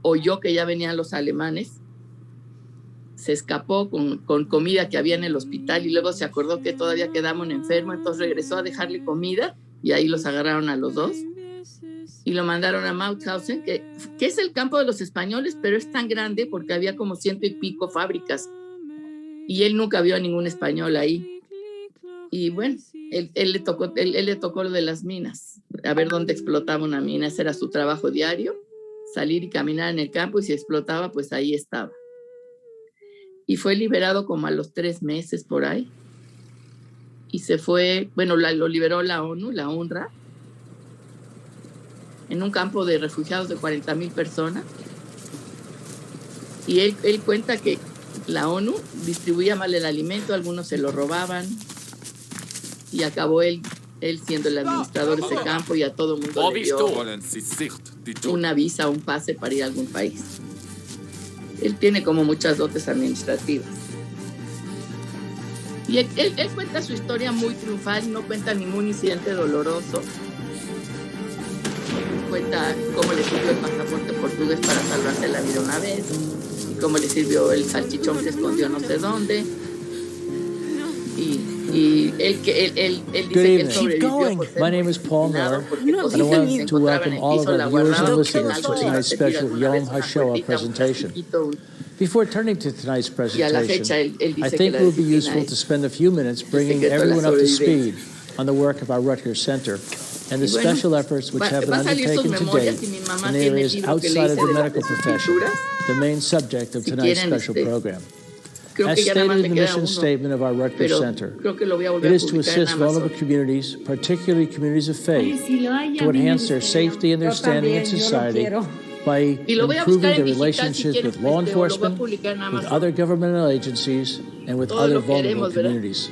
oyó que ya venían los alemanes, se escapó con comida que había en el hospital y luego se acordó que todavía quedaba un enfermo, entonces regresó a dejarle comida y ahí los agarraron a los dos y lo mandaron a Mauthausen, que es el campo de los españoles, pero es tan grande porque había como 100 y pico fábricas y él nunca vio a ningún español ahí. Y bueno, él le tocó lo de las minas, a ver dónde explotaba una mina. Ese era su trabajo diario, salir y caminar en el campo, y si explotaba, pues ahí estaba. Y fue liberado como a los 3 meses por ahí. Y se fue, bueno, lo liberó la ONU, la UNRWA, en un campo de refugiados de 40,000 personas. Y él cuenta que la ONU distribuía mal el alimento, algunos se lo robaban, y acabó él siendo el administrador de ese campo, y a todo el mundo le dio una visa, un pase para ir a algún país. Él tiene como muchas dotes administrativas. Y él cuenta su historia muy triunfal, no cuenta ningún incidente doloroso. Cuenta cómo le sirvió el pasaporte portugués para salvarse la vida una vez, y cómo le sirvió el salchichón que escondió no sé dónde. Y él dice que él sobrevivió. My name is Paul Miller, and I want to welcome all of our viewers and listeners to tonight's special Yom HaShoah presentation. Before turning to tonight's presentation, I think it would be useful to spend a few minutes bringing everyone up to speed on the work of our Rutgers Center and the special efforts which have been undertaken to date in areas outside of the medical profession, the main subject of tonight's special program. As stated in the mission statement of our Rutgers Center, it is to assist vulnerable communities, particularly communities of faith, to enhance their safety and their standing in society by improving their relationships with law enforcement, with other governmental agencies, and with other vulnerable communities.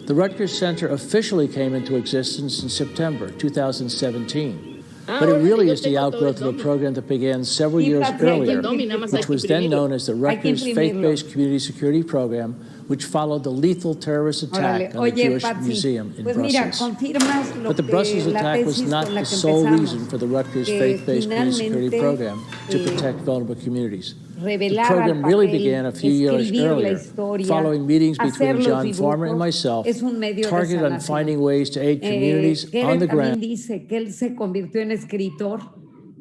The Rutgers Center officially came into existence in September 2017. But it really is the outgrowth of a program that began several years earlier, which was then known as the Rutgers Faith-Based Community Security Program, which followed the lethal terrorist attack on the Jewish Museum in Brussels. But the Brussels attack was not the sole reason for the Rutgers Faith-Based Community Security Program to protect vulnerable communities. The program really began a few years earlier, following meetings between John Farmer and myself, targeted on finding ways to aid communities on the ground. Dice que él se convirtió en escritor,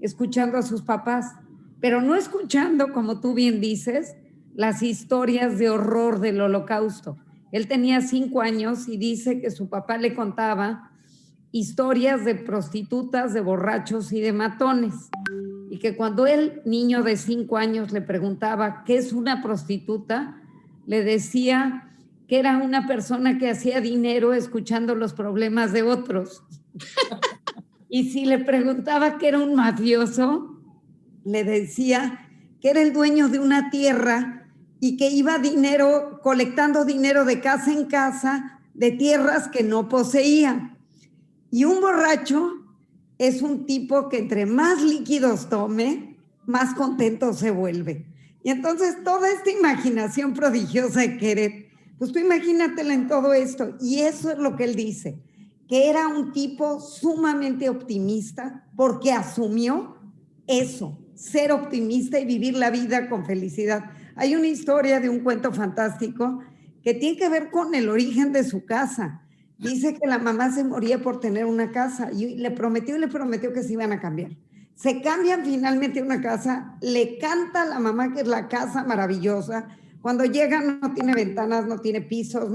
escuchando a sus papás, pero no escuchando, como tú bien dices, las historias de horror del Holocausto. Él tenía 5 años y dice que su papá le contaba historias de prostitutas, de borrachos y de matones. Y que cuando el niño de 5 años le preguntaba qué es una prostituta, le decía que era una persona que hacía dinero escuchando los problemas de otros. Y si le preguntaba qué era un mafioso, le decía que era el dueño de una tierra y que iba colectando dinero de casa en casa de tierras que no poseía. Y un borracho es un tipo que entre más líquidos tome, más contento se vuelve. Y entonces toda esta imaginación prodigiosa de Keret, pues tú imagínatela en todo esto. Y eso es lo que él dice, que era un tipo sumamente optimista porque asumió eso, ser optimista y vivir la vida con felicidad. Hay una historia de un cuento fantástico que tiene que ver con el origen de su casa. Dice que la mamá se moría por tener una casa y le prometió que se iban a cambiar. Se cambian finalmente a una casa, le canta a la mamá que es la casa maravillosa. Cuando llegan no tiene ventanas, no tiene pisos,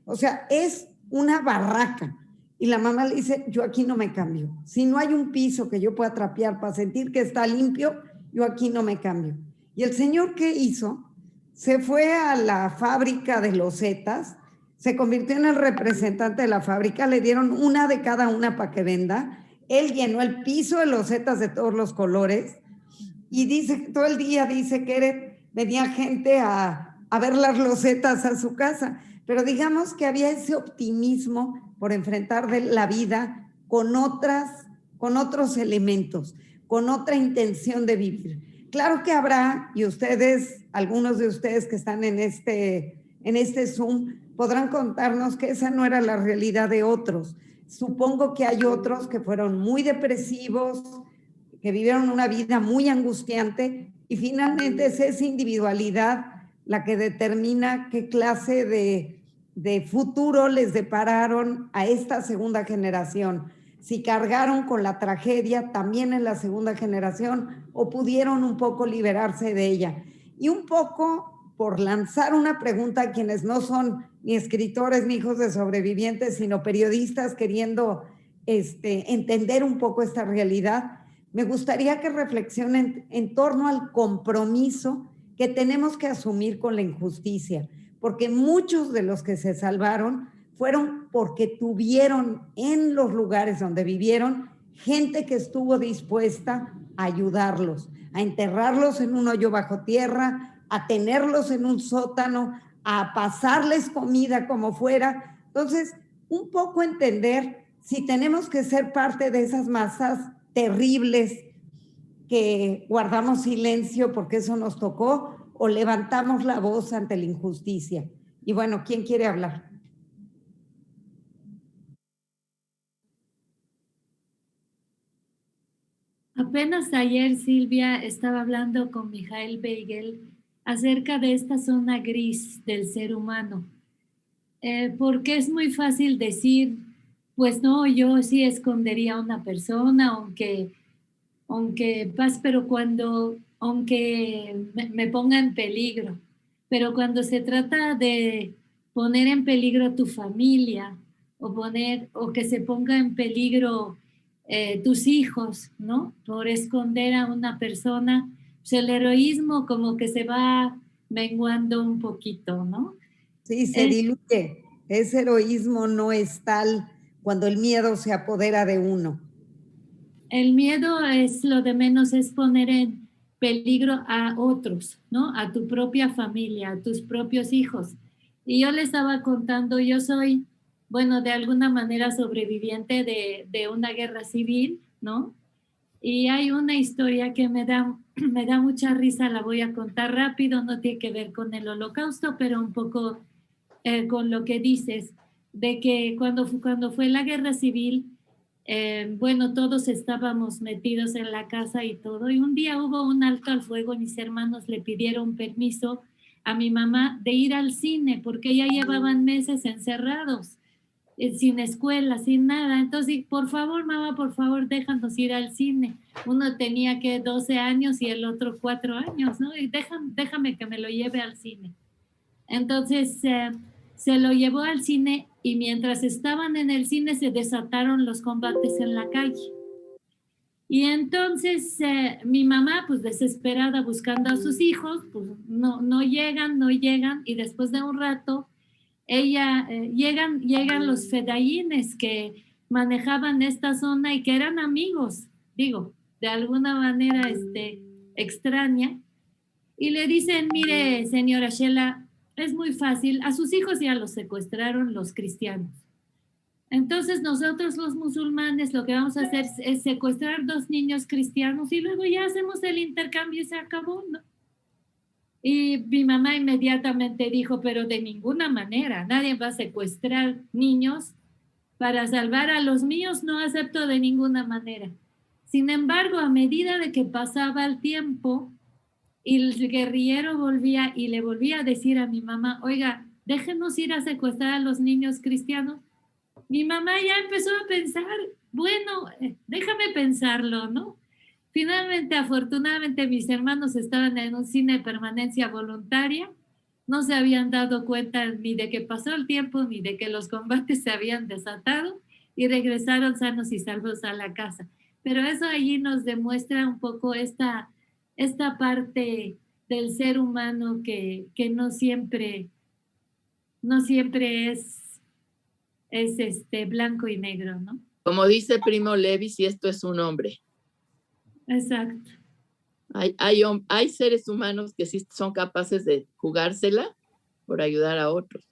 o sea, es una barraca. Y la mamá le dice, yo aquí no me cambio. Si no hay un piso que yo pueda trapear para sentir que está limpio, yo aquí no me cambio. Y el señor, ¿qué hizo? Se fue a la fábrica de losetas, se convirtió en el representante de la fábrica, le dieron una de cada una para que venda. Él llenó el piso de losetas de todos los colores y dice, todo el día dice que venía gente a ver las losetas a su casa. Pero digamos que había ese optimismo por enfrentar la vida con otros elementos, con otra intención de vivir. Claro que habrá, y ustedes, algunos de ustedes que están en este Zoom, podrán contarnos que esa no era la realidad de otros. Supongo que hay otros que fueron muy depresivos, que vivieron una vida muy angustiante y finalmente es esa individualidad la que determina qué clase de futuro les depararon a esta segunda generación. Si cargaron con la tragedia también en la segunda generación o pudieron un poco liberarse de ella. Y un poco por lanzar una pregunta a quienes no son ni escritores ni hijos de sobrevivientes, sino periodistas queriendo entender un poco esta realidad, me gustaría que reflexionen en torno al compromiso que tenemos que asumir con la injusticia, porque muchos de los que se salvaron fueron porque tuvieron en los lugares donde vivieron gente que estuvo dispuesta a ayudarlos, a enterrarlos en un hoyo bajo tierra, a tenerlos en un sótano, a pasarles comida como fuera. Entonces, un poco entender si tenemos que ser parte de esas masas terribles que guardamos silencio porque eso nos tocó o levantamos la voz ante la injusticia. Y bueno, ¿quién quiere hablar? Apenas ayer, Silvia, estaba hablando con Mijael Beigel acerca de esta zona gris del ser humano, porque es muy fácil decir, pues no, yo sí escondería a una persona, aunque pero aunque me ponga en peligro, pero cuando se trata de poner en peligro tu familia o que se ponga en peligro tus hijos, ¿no? Por esconder a una persona, pues el heroísmo como que se va menguando un poquito, ¿no? Sí, se diluye. Ese heroísmo no es tal cuando el miedo se apodera de uno. El miedo es lo de menos, es poner en peligro a otros, ¿no? A tu propia familia, a tus propios hijos. Y yo le estaba contando, yo soy, bueno, de alguna manera sobreviviente de una guerra civil, ¿no? Y hay una historia que me da mucha risa, la voy a contar rápido, no tiene que ver con el Holocausto, pero un poco con lo que dices, de que cuando fue la guerra civil, bueno, todos estábamos metidos en la casa y todo, y un día hubo un alto al fuego y mis hermanos le pidieron permiso a mi mamá de ir al cine, porque ya llevaban meses encerrados, sin escuela, sin nada. Entonces, por favor, mamá, por favor, déjanos ir al cine. Uno tenía que 12 años y el otro 4 años, ¿no? Y déjame que me lo lleve al cine. Entonces, se lo llevó al cine y mientras estaban en el cine se desataron los combates en la calle. Y entonces mi mamá, pues desesperada buscando a sus hijos, pues no llegan y después de un rato llegan los fedayines que manejaban esta zona y que eran amigos, digo, de alguna manera extraña, y le dicen, mire, señora Shela, es muy fácil, a sus hijos ya los secuestraron los cristianos. Entonces nosotros los musulmanes lo que vamos a hacer es secuestrar 2 niños cristianos y luego ya hacemos el intercambio y se acabó, ¿no? Y mi mamá inmediatamente dijo, pero de ninguna manera, nadie va a secuestrar niños para salvar a los míos, no acepto de ninguna manera. Sin embargo, a medida de que pasaba el tiempo, y el guerrillero volvía y le volvía a decir a mi mamá, oiga, déjenos ir a secuestrar a los niños cristianos. Mi mamá ya empezó a pensar, bueno, déjame pensarlo, ¿no? Finalmente, afortunadamente, mis hermanos estaban en un cine de permanencia voluntaria, no se habían dado cuenta ni de que pasó el tiempo, ni de que los combates se habían desatado y regresaron sanos y salvos a la casa. Pero eso allí nos demuestra un poco esta parte del ser humano que no siempre es blanco y negro, ¿no? Como dice Primo Levi, si esto es un hombre. Exacto. Hay seres humanos que sí son capaces de jugársela por ayudar a otros.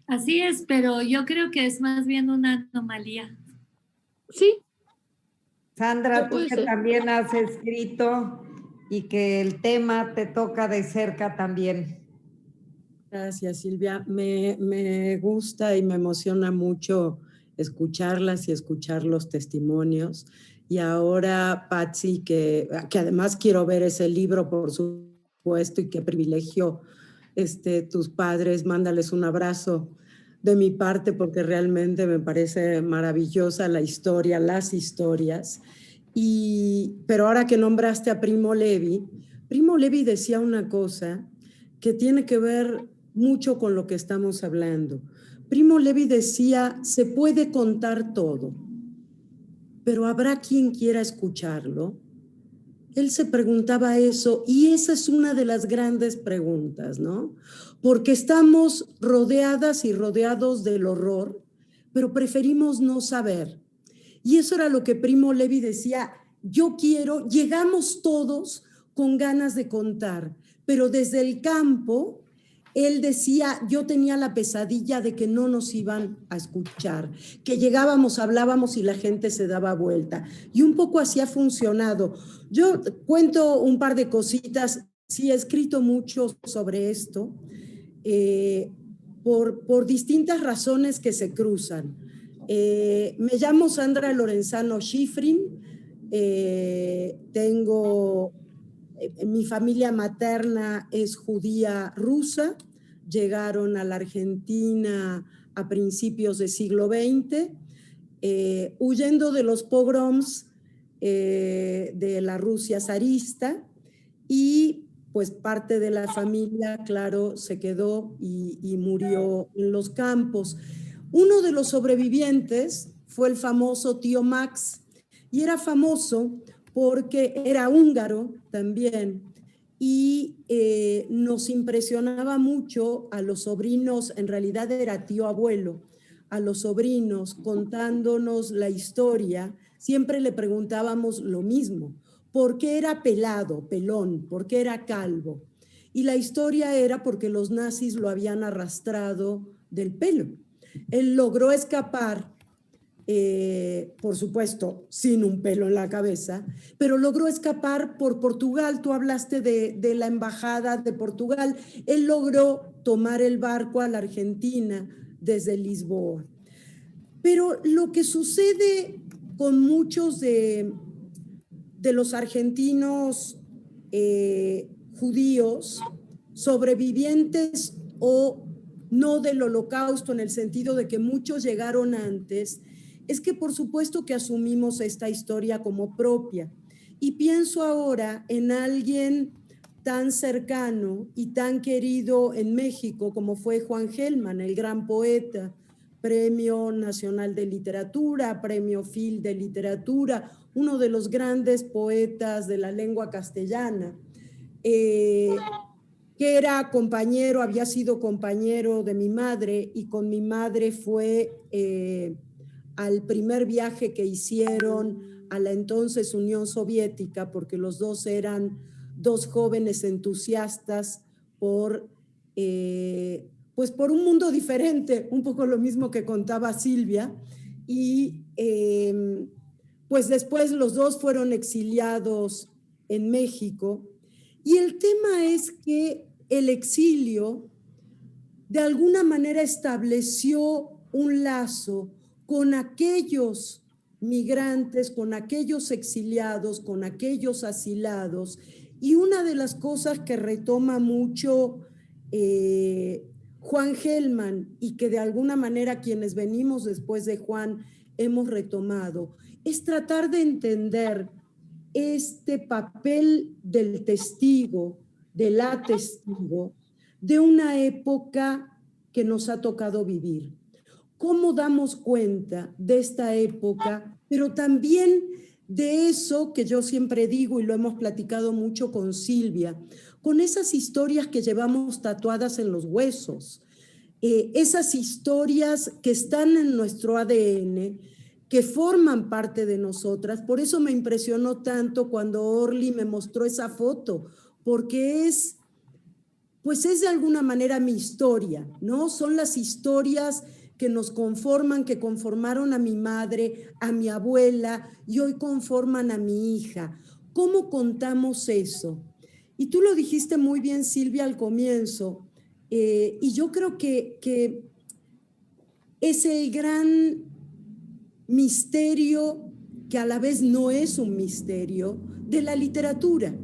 Así es, pero yo creo que es más bien una anomalía. Sí. Sandra, tú que también has escrito y que el tema te toca de cerca también. Gracias, Silvia. Me gusta y me emociona mucho escucharlas y escuchar los testimonios. y ahora Patsy, que además quiero ver ese libro, por supuesto, y qué privilegio tus padres, mándales un abrazo de mi parte, porque realmente me parece maravillosa la historia, las historias. Pero ahora que nombraste a Primo Levi decía una cosa que tiene que ver mucho con lo que estamos hablando. Primo Levi decía, se puede contar todo, pero ¿habrá quien quiera escucharlo? Él se preguntaba eso, y esa es una de las grandes preguntas, ¿no? Porque estamos rodeadas y rodeados del horror, pero preferimos no saber. Y eso era lo que Primo Levi decía, llegamos todos con ganas de contar, pero desde el campo, él decía, yo tenía la pesadilla de que no nos iban a escuchar, que llegábamos, hablábamos y la gente se daba vuelta. Y un poco así ha funcionado. Yo cuento un par de cositas, sí he escrito mucho sobre esto, por distintas razones que se cruzan. Me llamo Sandra Lorenzano Schifrin, mi familia materna es judía rusa, llegaron a la Argentina a principios del siglo XX, huyendo de los pogroms de la Rusia zarista, y pues parte de la familia, claro, se quedó y murió en los campos. Uno de los sobrevivientes fue el famoso tío Max, y era famoso porque era húngaro también, y nos impresionaba mucho a los sobrinos, en realidad era tío abuelo, a los sobrinos contándonos la historia. Siempre le preguntábamos lo mismo, ¿por qué era pelón? ¿Por qué era calvo? Y la historia era porque los nazis lo habían arrastrado del pelo. Él logró escapar, por supuesto, sin un pelo en la cabeza, pero logró escapar por Portugal. Tú hablaste de la embajada de Portugal. Él logró tomar el barco a la Argentina desde Lisboa. Pero lo que sucede con muchos de los argentinos judíos, sobrevivientes o no del Holocausto, en el sentido de que muchos llegaron antes, es que por supuesto que asumimos esta historia como propia. Y pienso ahora en alguien tan cercano y tan querido en México como fue Juan Gelman, el gran poeta, Premio Nacional de Literatura, Premio Phil de Literatura, uno de los grandes poetas de la lengua castellana, que era compañero, había sido compañero de mi madre, y con mi madre fue al primer viaje que hicieron a la entonces Unión Soviética, porque los dos eran dos jóvenes entusiastas pues por un mundo diferente, un poco lo mismo que contaba Silvia, y pues después los dos fueron exiliados en México. Y el tema es que el exilio de alguna manera estableció un lazo con aquellos migrantes, con aquellos exiliados, con aquellos asilados. Y una de las cosas que retoma mucho Juan Gelman, y que de alguna manera quienes venimos después de Juan hemos retomado, es tratar de entender este papel del testigo, de la testigo, de una época que nos ha tocado vivir. ¿Cómo damos cuenta de esta época, pero también de eso que yo siempre digo, y lo hemos platicado mucho con Silvia, con esas historias que llevamos tatuadas en los huesos, esas historias que están en nuestro ADN, que forman parte de nosotras? Por eso me impresionó tanto cuando Orly me mostró esa foto, porque es de alguna manera mi historia, ¿no? Son las historias que nos conforman, que conformaron a mi madre, a mi abuela, y hoy conforman a mi hija. ¿Cómo contamos eso? Y tú lo dijiste muy bien, Silvia, al comienzo, y yo creo que es el gran misterio que a la vez no es un misterio, de la literatura,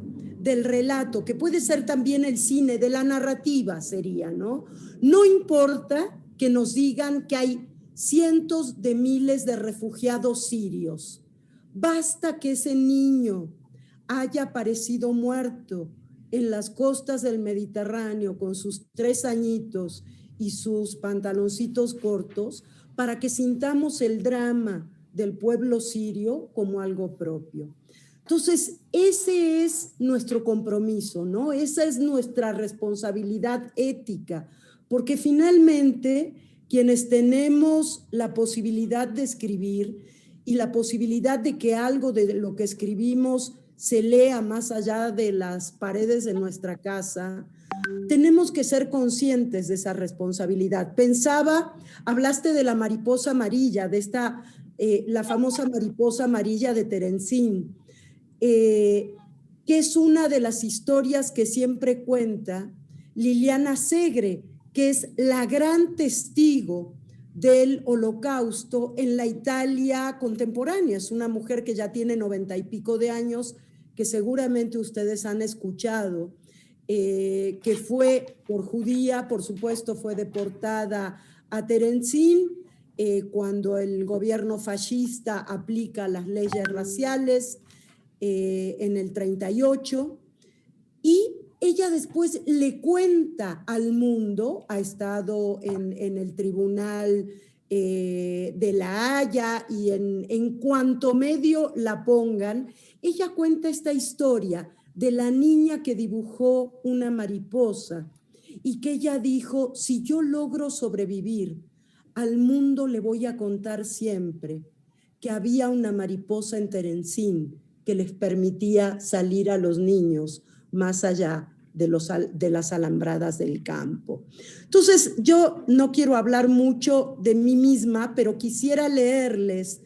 del relato, que puede ser también el cine, de la narrativa sería, ¿no? No importa que nos digan que hay cientos de miles de refugiados sirios. Basta que ese niño haya aparecido muerto en las costas del Mediterráneo con sus 3 añitos y sus pantaloncitos cortos para que sintamos el drama del pueblo sirio como algo propio. Entonces, ese es nuestro compromiso, ¿no? Esa es nuestra responsabilidad ética, porque finalmente quienes tenemos la posibilidad de escribir y la posibilidad de que algo de lo que escribimos se lea más allá de las paredes de nuestra casa, tenemos que ser conscientes de esa responsabilidad. Pensaba, hablaste de la mariposa amarilla, de la famosa mariposa amarilla de Terenzín, que es una de las historias que siempre cuenta Liliana Segre, que es la gran testigo del Holocausto en la Italia contemporánea. Es una mujer que ya tiene 90 y pico de años, que seguramente ustedes han escuchado, que fue por judía, por supuesto fue deportada a Terenzín cuando el gobierno fascista aplica las leyes raciales en el 38, y ella después le cuenta al mundo, ha estado en el tribunal de La Haya y en cuanto medio la pongan, ella cuenta esta historia de la niña que dibujó una mariposa y que ella dijo, si yo logro sobrevivir, al mundo le voy a contar siempre que había una mariposa en Terenzín que les permitía salir a los niños más allá de las alambradas del campo. Entonces, yo no quiero hablar mucho de mí misma, pero quisiera leerles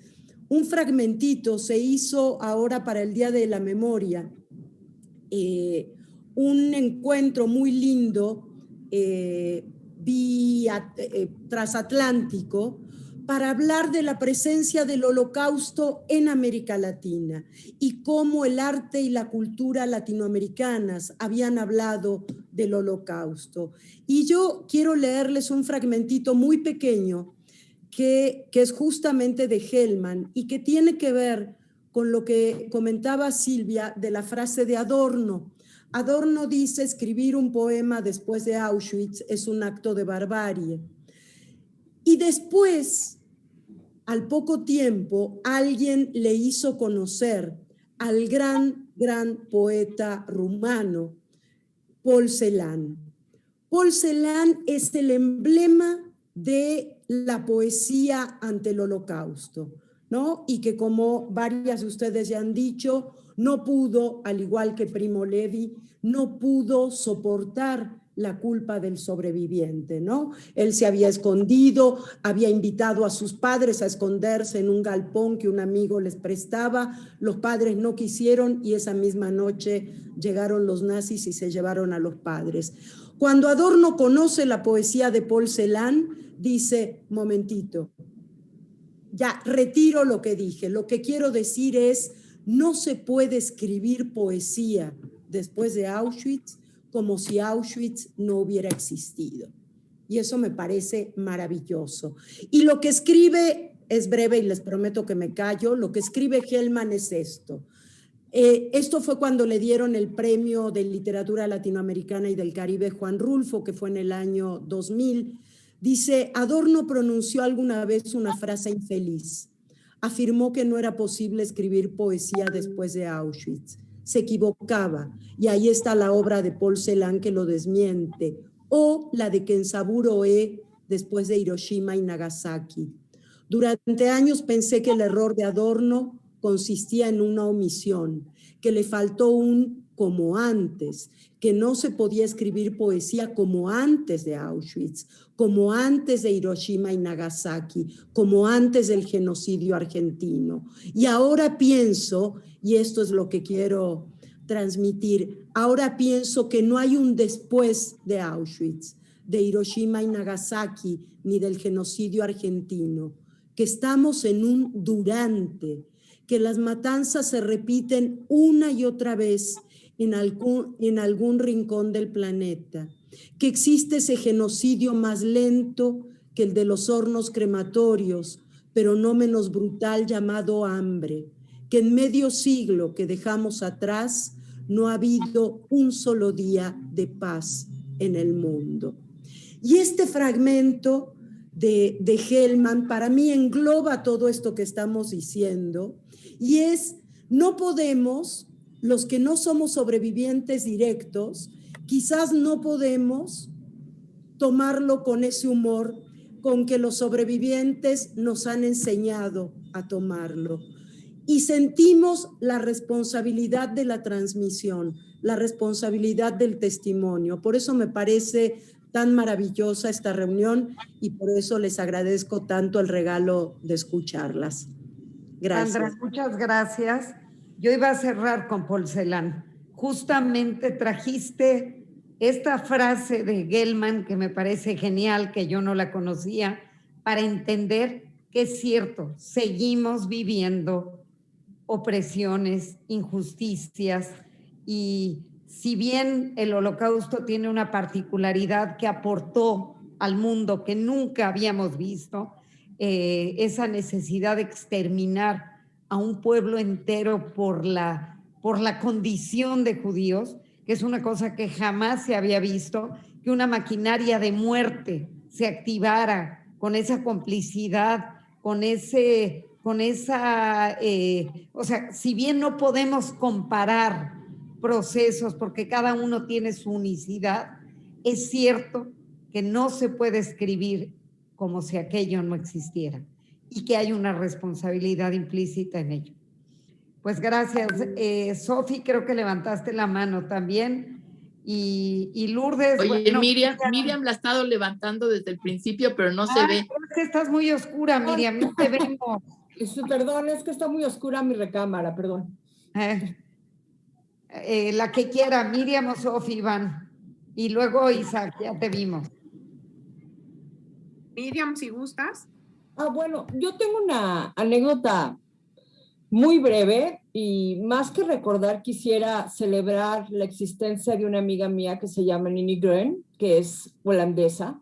un fragmentito. Se hizo ahora para el Día de la Memoria un encuentro muy lindo transatlántico para hablar de la presencia del Holocausto en América Latina y cómo el arte y la cultura latinoamericanas habían hablado del Holocausto. Y yo quiero leerles un fragmentito muy pequeño que es justamente de Hellman y que tiene que ver con lo que comentaba Silvia de la frase de Adorno. Adorno dice, escribir un poema después de Auschwitz es un acto de barbarie. Y después, al poco tiempo, alguien le hizo conocer al gran poeta rumano, Paul Celan. Paul Celan es el emblema de la poesía ante el Holocausto, ¿no? Y que, como varias de ustedes ya han dicho, no pudo, al igual que Primo Levi, no pudo soportar la culpa del sobreviviente, ¿no? Él se había escondido, había invitado a sus padres a esconderse en un galpón que un amigo les prestaba, los padres no quisieron y esa misma noche llegaron los nazis y se llevaron a los padres. Cuando Adorno conoce la poesía de Paul Celan, dice, momentito, ya retiro lo que dije, lo que quiero decir es, no se puede escribir poesía después de Auschwitz como si Auschwitz no hubiera existido. Y eso me parece maravilloso. Y lo que escribe, es breve y les prometo que me callo, lo que escribe Hellman es esto. Esto fue cuando le dieron el premio de literatura latinoamericana y del Caribe Juan Rulfo, que fue en el año 2000. Dice, Adorno pronunció alguna vez una frase infeliz. Afirmó que no era posible escribir poesía después de Auschwitz. Se equivocaba, y ahí está la obra de Paul Celan que lo desmiente, o la de Kenzaburo Oe después de Hiroshima y Nagasaki. Durante años pensé que el error de Adorno consistía en una omisión, que le faltó un como antes, que no se podía escribir poesía como antes de Auschwitz, como antes de Hiroshima y Nagasaki, como antes del genocidio argentino. Y ahora pienso, y esto es lo que quiero transmitir, ahora pienso que no hay un después de Auschwitz, de Hiroshima y Nagasaki, ni del genocidio argentino, que estamos en un durante, que las matanzas se repiten una y otra vez en algún rincón del planeta, que existe ese genocidio más lento que el de los hornos crematorios, pero no menos brutal, llamado hambre, que en medio siglo que dejamos atrás no ha habido un solo día de paz en el mundo. Y este fragmento de Hellman para mí engloba todo esto que estamos diciendo, y es, no podemos, los que no somos sobrevivientes directos, quizás no podemos tomarlo con ese humor con que los sobrevivientes nos han enseñado a tomarlo. Y sentimos la responsabilidad de la transmisión, la responsabilidad del testimonio. Por eso me parece tan maravillosa esta reunión y por eso les agradezco tanto el regalo de escucharlas. Gracias. Sandra, muchas gracias. Yo iba a cerrar con Porcelán. Justamente trajiste esta frase de Gell-Mann que me parece genial, que yo no la conocía, para entender que es cierto, seguimos viviendo opresiones, injusticias, y si bien el Holocausto tiene una particularidad que aportó al mundo que nunca habíamos visto, esa necesidad de exterminar a un pueblo entero por la condición de judíos, que es una cosa que jamás se había visto, que una maquinaria de muerte se activara con esa complicidad, con esa, o sea, si bien no podemos comparar procesos porque cada uno tiene su unicidad, es cierto que no se puede escribir como si aquello no existiera y que hay una responsabilidad implícita en ello. Pues gracias. Sofi, creo que levantaste la mano también. Y Lourdes... Oye, bueno, Miriam la ha estado levantando desde el principio, pero no se ve. Es que estás muy oscura, Miriam, no te vemos. Perdón, es que está muy oscura mi recámara, perdón. La que quiera, Miriam o Sofi van. Y luego Isaac, ya te vimos. Miriam, si gustas. Bueno, yo tengo una anécdota muy breve y más que recordar quisiera celebrar la existencia de una amiga mía que se llama Nini Grön, que es holandesa.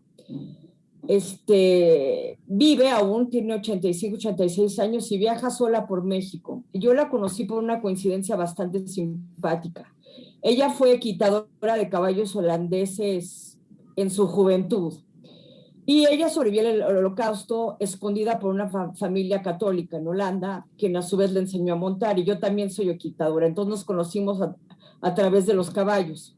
Vive aún, tiene 85, 86 años y viaja sola por México. Yo la conocí por una coincidencia bastante simpática. Ella fue equitadora de caballos holandeses en su juventud. Y ella sobrevivió al Holocausto escondida por una familia católica en Holanda, quien a su vez le enseñó a montar, y yo también soy equitadora, entonces nos conocimos a través de los caballos.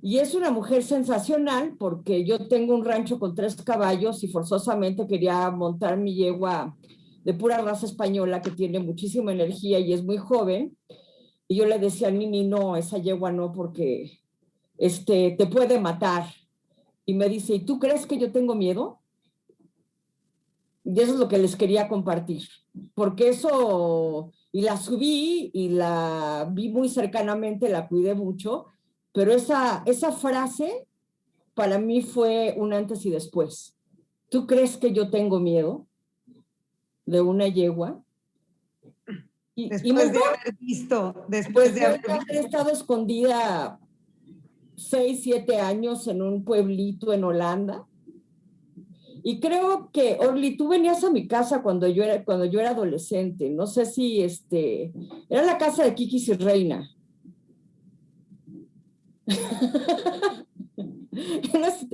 Y es una mujer sensacional porque yo tengo un rancho con 3 caballos y forzosamente quería montar mi yegua de pura raza española que tiene muchísima energía y es muy joven. Y yo le decía a Nini, no, esa yegua no, porque te puede matar. Y me dice, ¿y tú crees que yo tengo miedo? Y eso es lo que les quería compartir. Porque eso, y la subí y la vi muy cercanamente, la cuidé mucho, pero esa frase para mí fue un antes y después. ¿Tú crees que yo tengo miedo de una yegua? Después de haber visto, después de haber estado escondida 6, 7 años en un pueblito en Holanda. Y creo que, Orly, tú venías a mi casa cuando yo era adolescente. No sé si era la casa de Kikis y Reina.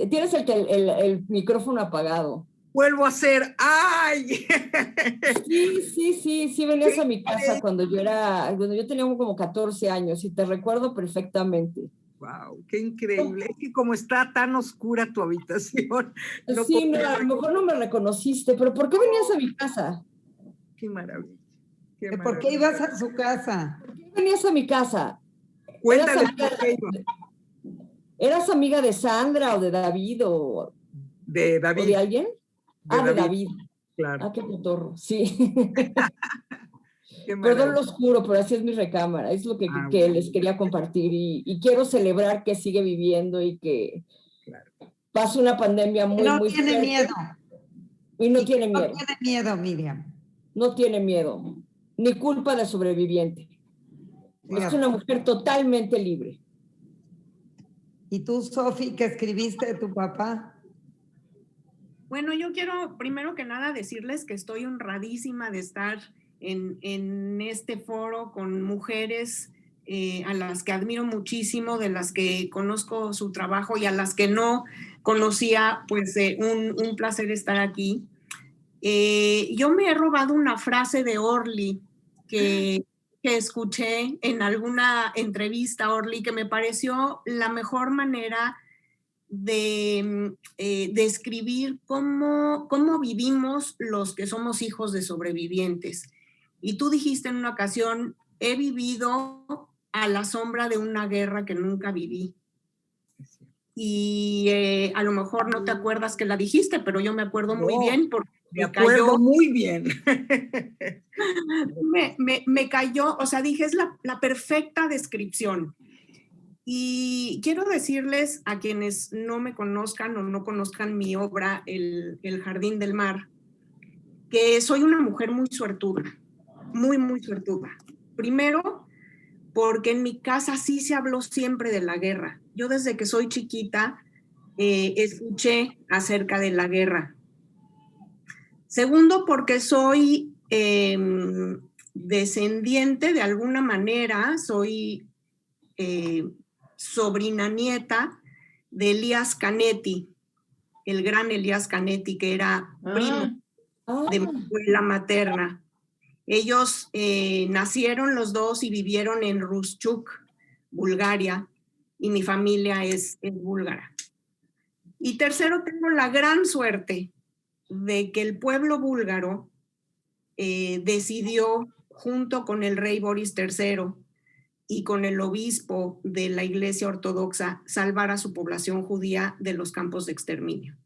Tienes el micrófono apagado. Vuelvo a hacer, ¡ay! Sí, venías a mi casa cuando yo tenía como 14 años y te recuerdo perfectamente. ¡Wow! ¡Qué increíble! Es que como está tan oscura tu habitación. A lo mejor no me reconociste, pero ¿por qué venías a mi casa? ¡Qué maravilla! ¿Por qué ibas a su casa? ¿Por qué venías a mi casa? Cuéntale. ¿Eras amiga de Sandra o de David o de David? ¿O de alguien? De David. Claro. Qué potorro, sí. Perdón lo oscuro, pero así es mi recámara. Es lo que les quería compartir y quiero celebrar que sigue viviendo y que pasa una pandemia muy tiene fuerte. miedo. Y no tiene miedo. No tiene miedo, Miriam. No tiene miedo. ni culpa de sobreviviente. Es una mujer totalmente libre. ¿Y tú, Sofi, qué escribiste de tu papá? Bueno, yo quiero primero que nada decirles que estoy honradísima de estar en este foro con mujeres a las que admiro muchísimo, de las que conozco su trabajo y a las que no conocía, pues un placer estar aquí. Yo me he robado una frase de Orly que escuché en alguna entrevista, Orly, que me pareció la mejor manera de describir cómo vivimos los que somos hijos de sobrevivientes. Y tú dijiste en una ocasión, he vivido a la sombra de una guerra que nunca viví. Y a lo mejor no te acuerdas que la dijiste, pero yo me acuerdo muy bien porque me acuerdo muy bien. me cayó, o sea, dije, es la perfecta descripción. Y quiero decirles a quienes no me conozcan o no conozcan mi obra, El Jardín del Mar, que soy una mujer muy suertuda, muy, muy suertuda. Primero, porque en mi casa sí se habló siempre de la guerra. Yo desde que soy chiquita escuché acerca de la guerra. Segundo, porque soy descendiente de alguna manera, soy sobrina nieta de Elías Canetti, el gran Elías Canetti, que era primo de mi abuela materna. Ellos nacieron los dos y vivieron en Ruszczuk, Bulgaria, y mi familia es búlgara. Y tercero, tengo la gran suerte de que el pueblo búlgaro decidió, junto con el rey Boris III y con el obispo de la Iglesia Ortodoxa, salvar a su población judía de los campos de exterminio.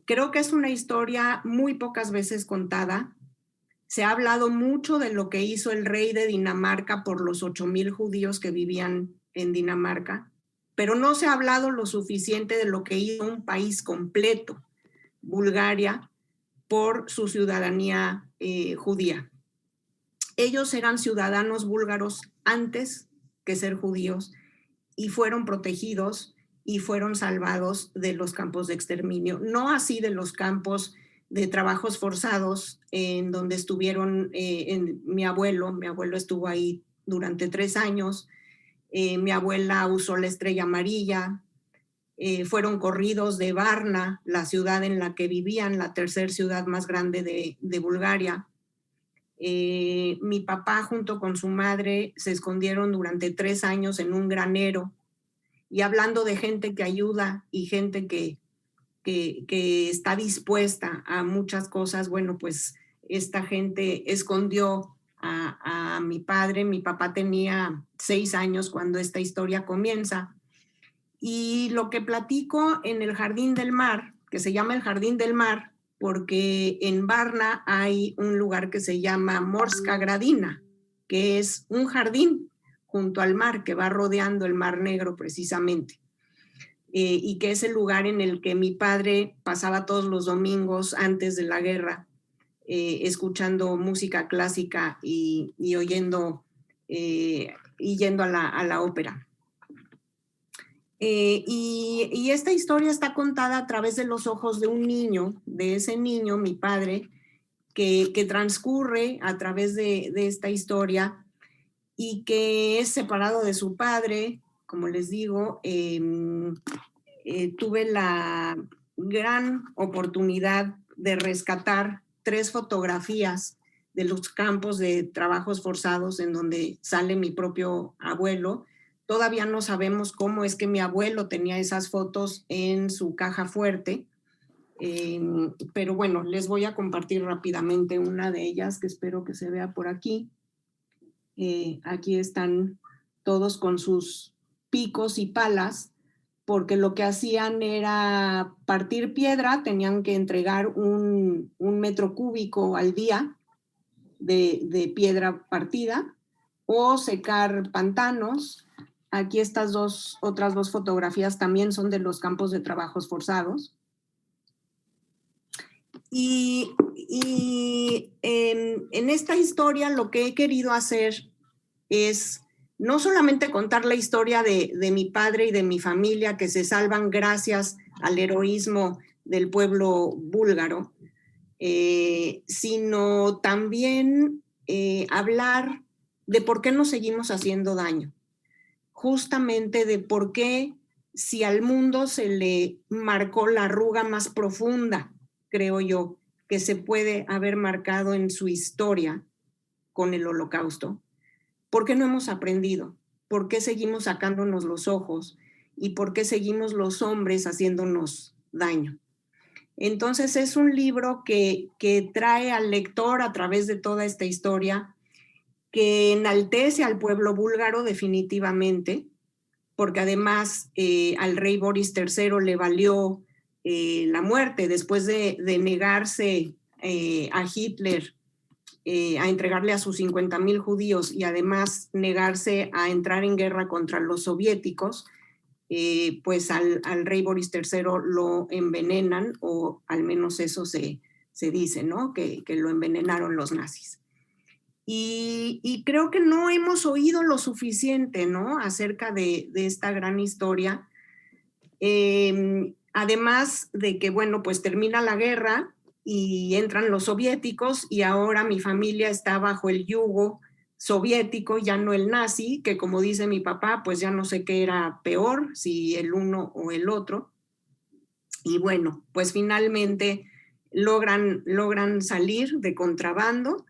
Creo que es una historia muy pocas veces contada. Se ha hablado mucho de lo que hizo el rey de Dinamarca por los 8,000 judíos que vivían en Dinamarca, pero no se ha hablado lo suficiente de lo que hizo un país completo, Bulgaria, por su ciudadanía judía. Ellos eran ciudadanos búlgaros antes que ser judíos y fueron protegidos y fueron salvados de los campos de exterminio. No así de los campos de trabajos forzados en donde estuvieron mi abuelo estuvo ahí durante 3 años, mi abuela usó la estrella amarilla, fueron corridos de Varna, la ciudad en la que vivían, la tercera ciudad más grande de Bulgaria. Mi papá junto con su madre se escondieron durante 3 años en un granero. Y hablando de gente que ayuda y gente que está dispuesta a muchas cosas, bueno, pues esta gente escondió a mi padre. Mi papá tenía 6 años cuando esta historia comienza. Y lo que platico en el Jardín del Mar, que se llama el Jardín del Mar, porque en Varna hay un lugar que se llama Morska Gradina, que es un jardín junto al mar que va rodeando el Mar Negro precisamente, y que es el lugar en el que mi padre pasaba todos los domingos antes de la guerra, escuchando música clásica y oyendo y yendo a la ópera. Y esta historia está contada a través de los ojos de un niño, de ese niño, mi padre, que transcurre a través de esta historia y que es separado de su padre. Como les digo, tuve la gran oportunidad de rescatar 3 fotografías de los campos de trabajos forzados en donde sale mi propio abuelo. Todavía no sabemos cómo es que mi abuelo tenía esas fotos en su caja fuerte, pero bueno, les voy a compartir rápidamente una de ellas que espero que se vea por aquí. Aquí están todos con sus picos y palas, porque lo que hacían era partir piedra, tenían que entregar un metro cúbico al día de piedra partida, o secar pantanos. Aquí estas otras dos fotografías también son de los campos de trabajos forzados. Y Y en esta historia lo que he querido hacer es no solamente contar la historia de mi padre y de mi familia que se salvan gracias al heroísmo del pueblo búlgaro, sino también hablar de por qué nos seguimos haciendo daño. Justamente de por qué, si al mundo se le marcó la arruga más profunda, creo yo, que se puede haber marcado en su historia con el Holocausto, ¿por qué no hemos aprendido? ¿Por qué seguimos sacándonos los ojos? ¿Y por qué seguimos los hombres haciéndonos daño? Entonces es un libro que trae al lector a través de toda esta historia, que enaltece al pueblo búlgaro definitivamente, porque además al rey Boris III le valió la muerte después de negarse a Hitler a entregarle a sus 50,000 judíos y además negarse a entrar en guerra contra los soviéticos. Pues al rey Boris III lo envenenan, o al menos eso se dice, ¿no? Que lo envenenaron los nazis. Y creo que no hemos oído lo suficiente, ¿no? Acerca de esta gran historia. Además de que, bueno, pues termina la guerra y entran los soviéticos y ahora mi familia está bajo el yugo soviético, ya no el nazi, que como dice mi papá, pues ya no sé qué era peor, si el uno o el otro. Y bueno, pues finalmente logran salir de contrabando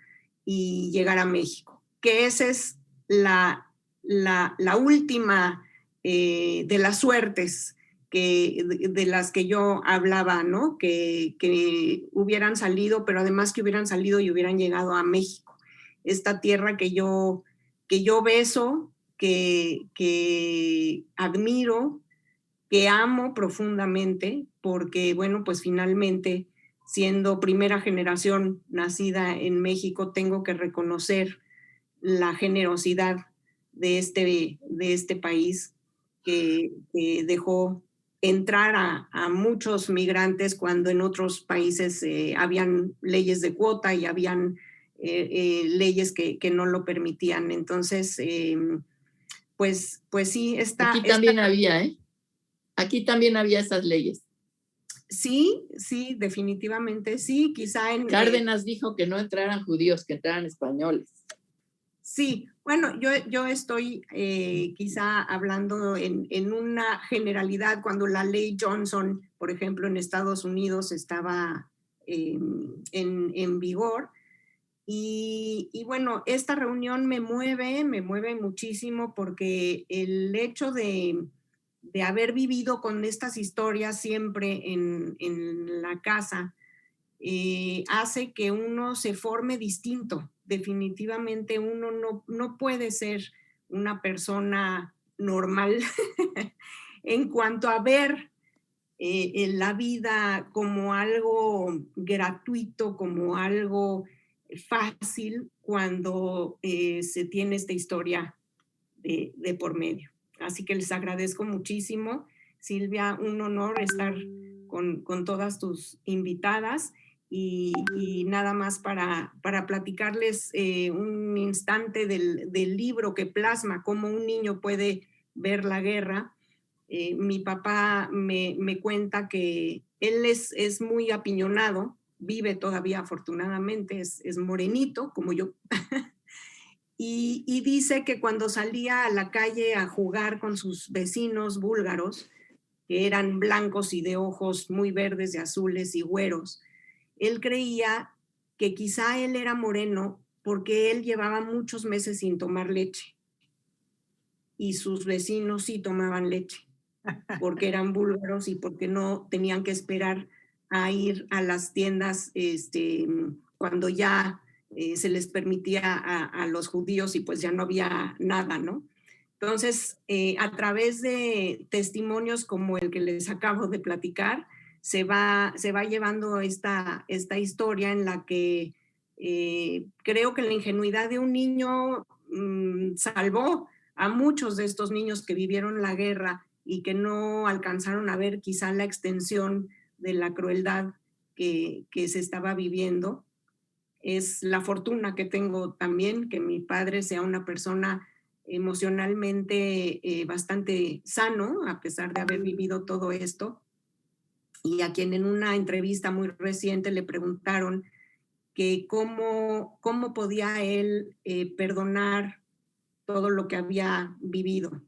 y llegar a México, que esa es la última de las suertes de las que yo hablaba, ¿no? Que hubieran salido, pero además que hubieran salido y hubieran llegado a México, esta tierra que yo beso, que admiro, que amo profundamente, porque, bueno, pues finalmente, siendo primera generación nacida en México, tengo que reconocer la generosidad de este país que dejó entrar a muchos migrantes cuando en otros países habían leyes de cuota y habían leyes que no lo permitían. Entonces, pues sí, Aquí también había, ¿eh? Aquí también había esas leyes. Sí, definitivamente sí. Quizá en Cárdenas dijo que no entraran judíos, que entraran españoles. Sí, bueno, yo estoy quizá hablando en una generalidad cuando la ley Johnson, por ejemplo, en Estados Unidos estaba en vigor. Y bueno, esta reunión me mueve muchísimo porque el hecho de haber vivido con estas historias siempre en la casa hace que uno se forme distinto. Definitivamente uno no puede ser una persona normal en cuanto a ver la vida como algo gratuito, como algo fácil cuando se tiene esta historia de por medio. Así que les agradezco muchísimo. Silvia, un honor estar con todas tus invitadas y nada más para platicarles un instante del libro que plasma cómo un niño puede ver la guerra. Mi papá me cuenta que él es muy apiñonado, vive todavía afortunadamente, es morenito como yo. Y dice que cuando salía a la calle a jugar con sus vecinos búlgaros, que eran blancos y de ojos muy verdes y azules y güeros, él creía que quizá él era moreno porque él llevaba muchos meses sin tomar leche y sus vecinos sí tomaban leche porque eran búlgaros y porque no tenían que esperar a ir a las tiendas cuando ya se les permitía a los judíos y pues ya no había nada, ¿no? Entonces, a través de testimonios como el que les acabo de platicar, se va llevando esta historia en la que creo que la ingenuidad de un niño salvó a muchos de estos niños que vivieron la guerra y que no alcanzaron a ver quizá la extensión de la crueldad que se estaba viviendo. Es la fortuna que tengo también, que mi padre sea una persona emocionalmente bastante sano, a pesar de haber vivido todo esto, y a quien en una entrevista muy reciente le preguntaron que cómo podía él perdonar todo lo que había vivido.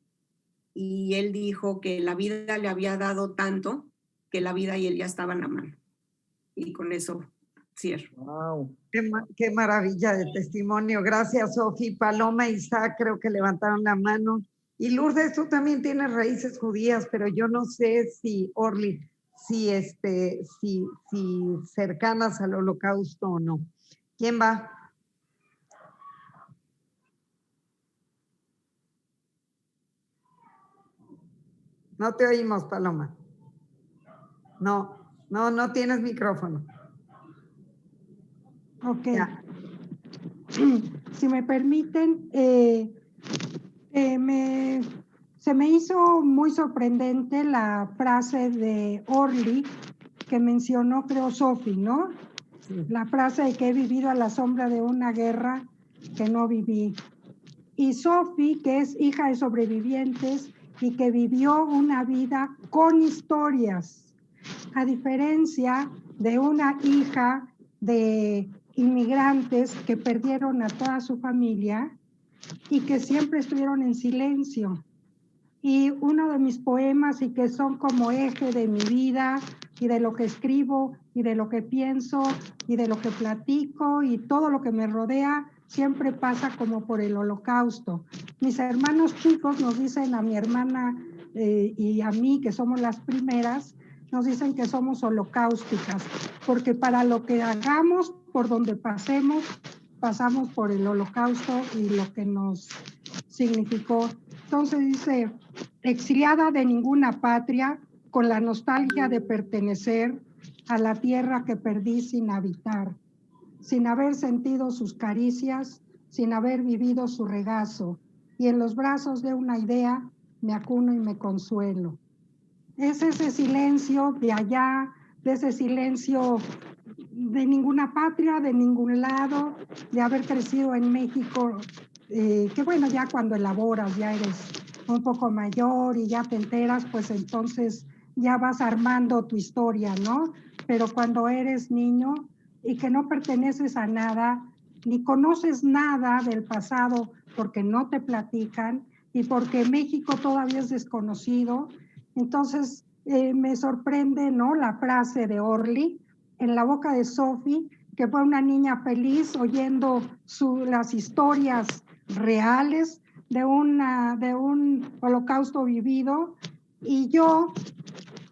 Y él dijo que la vida le había dado tanto que la vida y él ya estaban a mano. Y con eso cierro. Wow. Qué maravilla de testimonio. Gracias, Sofi. Paloma y Isaac creo que levantaron la mano. Y Lourdes, tú también tienes raíces judías, pero yo no sé si, Orly, si cercanas al Holocausto o no. ¿Quién va? No te oímos, Paloma. No tienes micrófono. Ok. Si me permiten, se me hizo muy sorprendente la frase de Orly que mencionó, creo, Sofi, ¿no? Sí. La frase de que he vivido a la sombra de una guerra que no viví. Y Sofi, que es hija de sobrevivientes y que vivió una vida con historias, a diferencia de una hija de inmigrantes que perdieron a toda su familia y que siempre estuvieron en silencio. Y uno de mis poemas, y que son como eje de mi vida y de lo que escribo y de lo que pienso y de lo que platico y todo lo que me rodea, siempre pasa como por el Holocausto. Mis hermanos chicos nos dicen, a mi hermana y a mí, que somos las primeras, nos dicen que somos holocausticas, porque para lo que hagamos, por donde pasemos, pasamos por el Holocausto y lo que nos significó. Entonces dice, exiliada de ninguna patria, con la nostalgia de pertenecer a la tierra que perdí sin habitar, sin haber sentido sus caricias, sin haber vivido su regazo, y en los brazos de una idea me acuno y me consuelo. Es ese silencio de allá, de ese silencio de ninguna patria, de ningún lado, de haber crecido en México, que bueno, ya cuando elaboras, ya eres un poco mayor y ya te enteras, pues entonces ya vas armando tu historia, ¿no? Pero cuando eres niño y que no perteneces a nada, ni conoces nada del pasado porque no te platican y porque México todavía es desconocido, entonces me sorprende, ¿no?, la frase de Orly en la boca de Sofi, que fue una niña feliz oyendo las historias reales de un holocausto vivido, y yo,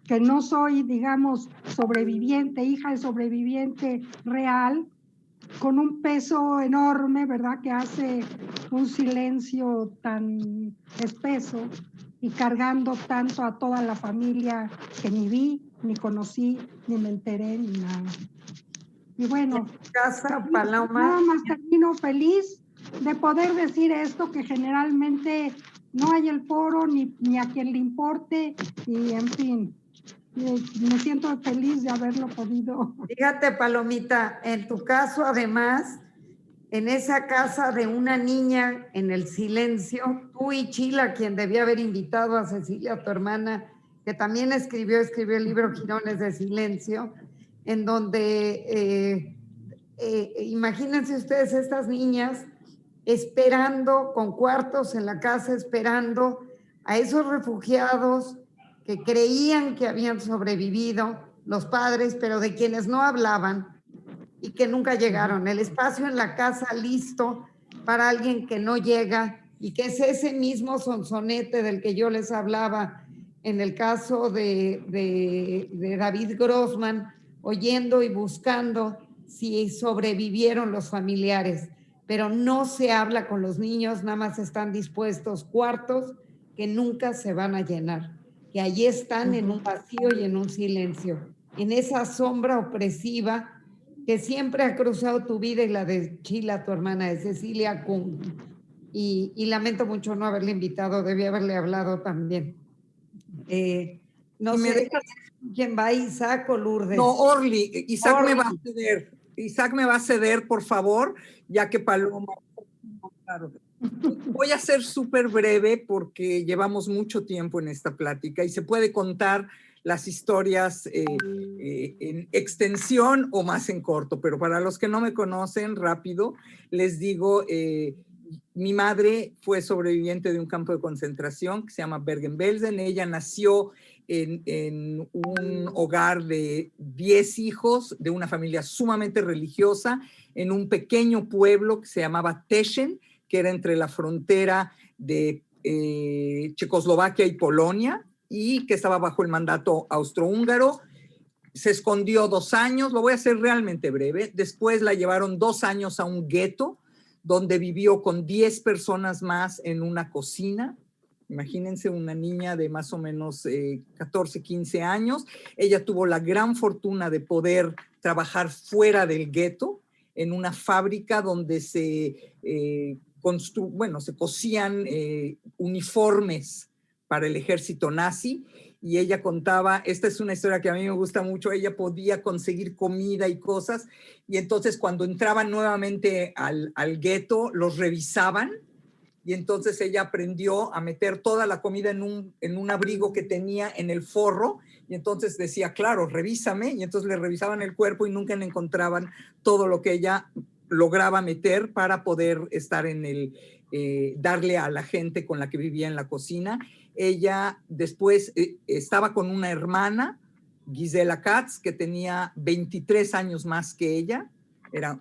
que no soy, digamos, sobreviviente, hija de sobreviviente real, con un peso enorme, ¿verdad?, que hace un silencio tan espeso y cargando tanto a toda la familia que ni vi, ni conocí, ni me enteré, ni nada. Y bueno, casa, Paloma. Nada más termino feliz de poder decir esto, que generalmente no hay el foro ni a quien le importe, y en fin, me siento feliz de haberlo podido. Fíjate, Palomita, en tu caso, además, en esa casa de una niña en el silencio, tú y Chila, quien debía haber invitado a Cecilia, tu hermana, que también escribió el libro Jirones de Silencio, en donde imagínense ustedes estas niñas esperando, con cuartos en la casa, esperando a esos refugiados que creían que habían sobrevivido, los padres, pero de quienes no hablaban y que nunca llegaron. El espacio en la casa listo para alguien que no llega, y que es ese mismo sonsonete del que yo les hablaba en el caso de David Grossman, oyendo y buscando si sobrevivieron los familiares, pero no se habla con los niños, nada más están dispuestos cuartos que nunca se van a llenar, que allí están en un vacío y en un silencio, en esa sombra opresiva que siempre ha cruzado tu vida y la de Chila, tu hermana, de Cecilia Kung. Y lamento mucho no haberle invitado, debí haberle hablado también. No sé quién va, Isaac o Lourdes. No, Orly. Isaac me va a ceder. Isaac me va a ceder, por favor, ya que Paloma... Claro. Voy a ser súper breve porque llevamos mucho tiempo en esta plática y se puede contar las historias en extensión o más en corto, pero para los que no me conocen, rápido, les digo, mi madre fue sobreviviente de un campo de concentración que se llama Bergen-Belsen. Ella nació en un hogar de 10 hijos, de una familia sumamente religiosa, en un pequeño pueblo que se llamaba Teschen, que era entre la frontera de Checoslovaquia y Polonia, y que estaba bajo el mandato austrohúngaro. Se escondió 2 años, lo voy a hacer realmente breve. Después la llevaron 2 años a un gueto, donde vivió con 10 personas más en una cocina. Imagínense una niña de más o menos 14, 15 años. Ella tuvo la gran fortuna de poder trabajar fuera del gueto, en una fábrica donde se cosían uniformes para el ejército nazi, y ella contaba, esta es una historia que a mí me gusta mucho, ella podía conseguir comida y cosas, y entonces cuando entraban nuevamente al gueto, los revisaban, y entonces ella aprendió a meter toda la comida en un abrigo que tenía en el forro, y entonces decía, claro, revísame, y entonces le revisaban el cuerpo y nunca le encontraban todo lo que ella lograba meter para poder estar darle a la gente con la que vivía en la cocina. Ella después estaba con una hermana, Gisela Katz, que tenía 23 años más que ella.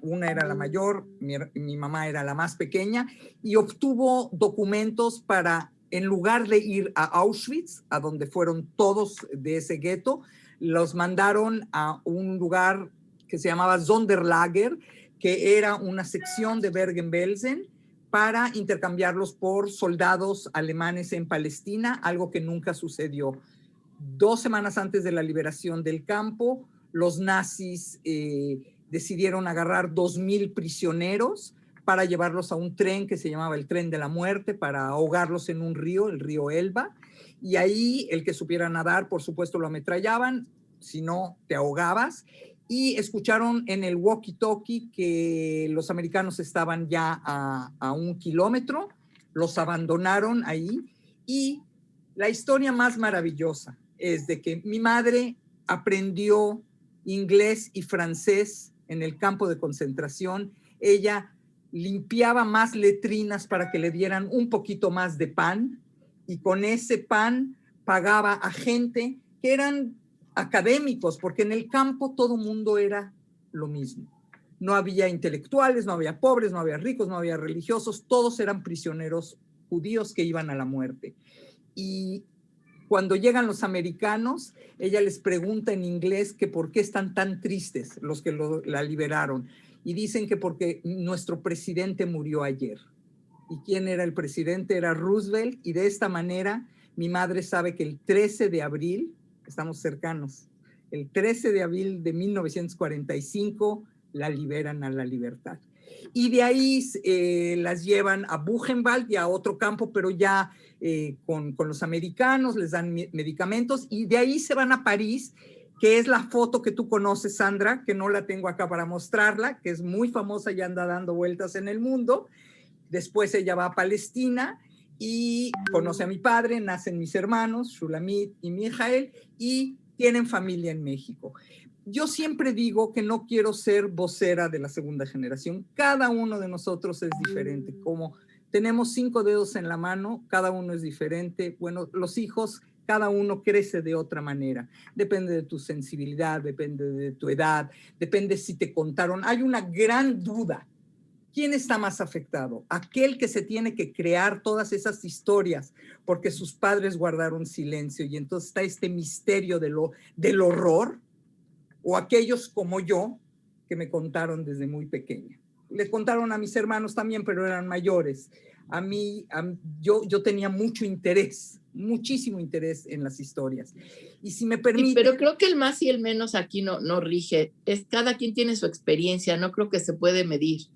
Una era la mayor, mi mamá era la más pequeña, y obtuvo documentos para, en lugar de ir a Auschwitz, a donde fueron todos de ese gueto, los mandaron a un lugar que se llamaba Sonderlager, que era una sección de Bergen-Belsen, para intercambiarlos por soldados alemanes en Palestina, algo que nunca sucedió. 2 semanas antes de la liberación del campo, los nazis decidieron agarrar 2,000 prisioneros para llevarlos a un tren que se llamaba el Tren de la Muerte, para ahogarlos en un río, el río Elba, y ahí el que supiera nadar, por supuesto, lo ametrallaban, si no, te ahogabas. Y escucharon en el walkie-talkie que los americanos estaban ya a 1 kilómetro, los abandonaron ahí, y la historia más maravillosa es de que mi madre aprendió inglés y francés en el campo de concentración. Ella limpiaba más letrinas para que le dieran un poquito más de pan, y con ese pan pagaba a gente que eran académicos, porque en el campo todo mundo era lo mismo. No había intelectuales, no había pobres, no había ricos, no había religiosos, todos eran prisioneros judíos que iban a la muerte. Y cuando llegan los americanos, ella les pregunta en inglés que por qué están tan tristes los que la liberaron, y dicen que porque nuestro presidente murió ayer. ¿Y quién era el presidente? Era Roosevelt, y de esta manera mi madre sabe que el 13 de abril, estamos cercanos, el 13 de abril de 1945 la liberan a la libertad. Y de ahí las llevan a Buchenwald y a otro campo, pero ya con los americanos, les dan medicamentos, y de ahí se van a París, que es la foto que tú conoces, Sandra, que no la tengo acá para mostrarla, que es muy famosa y anda dando vueltas en el mundo. Después ella va a Palestina y conoce a mi padre, nacen mis hermanos, Shulamit y Mijael, y tienen familia en México. Yo siempre digo que no quiero ser vocera de la segunda generación. Cada uno de nosotros es diferente. Como tenemos 5 dedos en la mano, cada uno es diferente. Bueno, los hijos, cada uno crece de otra manera. Depende de tu sensibilidad, depende de tu edad, depende si te contaron. Hay una gran duda. ¿Quién está más afectado? ¿Aquel que se tiene que crear todas esas historias porque sus padres guardaron silencio y entonces está este misterio del horror? ¿O aquellos como yo que me contaron desde muy pequeña? Les contaron a mis hermanos también, pero eran mayores. Yo tenía mucho interés, muchísimo interés en las historias. Y si me permite... Sí, pero creo que el más y el menos aquí no rige. Cada quien tiene su experiencia, no creo que se puede medir.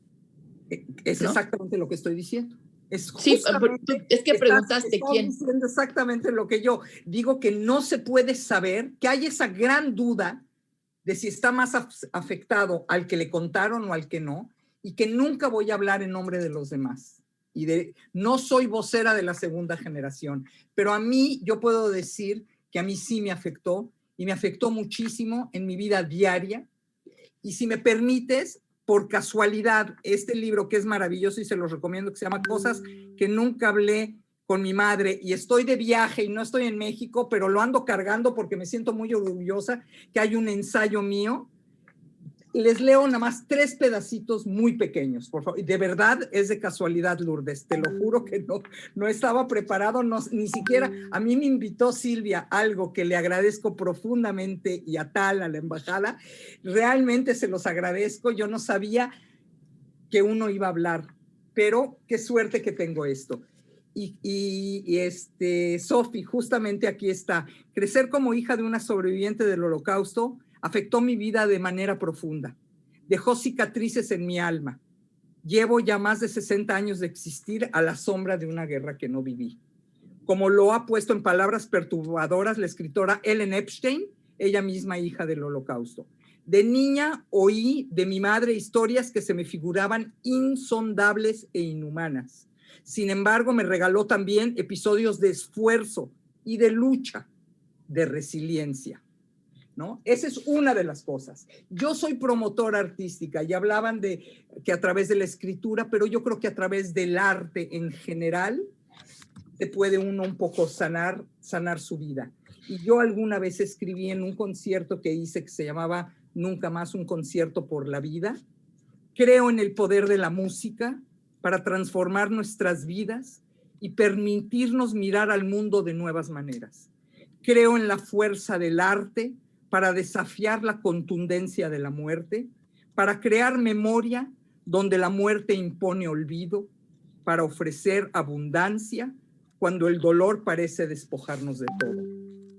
Es, ¿no?, exactamente lo que estoy diciendo. Es que preguntaste quién. Diciendo exactamente lo que yo digo, que no se puede saber, que hay esa gran duda de si está más afectado al que le contaron o al que no, y que nunca voy a hablar en nombre de los demás. No soy vocera de la segunda generación, pero a mí yo puedo decir que a mí sí me afectó, y me afectó muchísimo en mi vida diaria. Y si me permites, por casualidad, este libro que es maravilloso y se los recomiendo, que se llama Cosas que nunca hablé con mi madre, y estoy de viaje y no estoy en México, pero lo ando cargando porque me siento muy orgullosa que hay un ensayo mío. Les leo nada más 3 pedacitos muy pequeños, por favor. Y de verdad es de casualidad, Lourdes. Te lo juro que no estaba preparado, ni siquiera. A mí me invitó Silvia, algo que le agradezco profundamente, y a la embajada. Realmente se los agradezco. Yo no sabía que uno iba a hablar, pero qué suerte que tengo esto. Sofi, justamente aquí está. Crecer como hija de una sobreviviente del Holocausto afectó mi vida de manera profunda. Dejó cicatrices en mi alma. Llevo ya más de 60 años de existir a la sombra de una guerra que no viví. Como lo ha puesto en palabras perturbadoras la escritora Ellen Epstein, ella misma hija del Holocausto. De niña oí de mi madre historias que se me figuraban insondables e inhumanas. Sin embargo, me regaló también episodios de esfuerzo y de lucha, de resiliencia, ¿no? Esa es una de las cosas. Yo soy promotora artística y hablaban de que a través de la escritura, pero yo creo que a través del arte en general se puede uno un poco sanar su vida. Y yo alguna vez escribí en un concierto que hice que se llamaba Nunca más, un concierto por la vida. Creo en el poder de la música para transformar nuestras vidas y permitirnos mirar al mundo de nuevas maneras. Creo en la fuerza del arte para desafiar la contundencia de la muerte, para crear memoria donde la muerte impone olvido, para ofrecer abundancia cuando el dolor parece despojarnos de todo.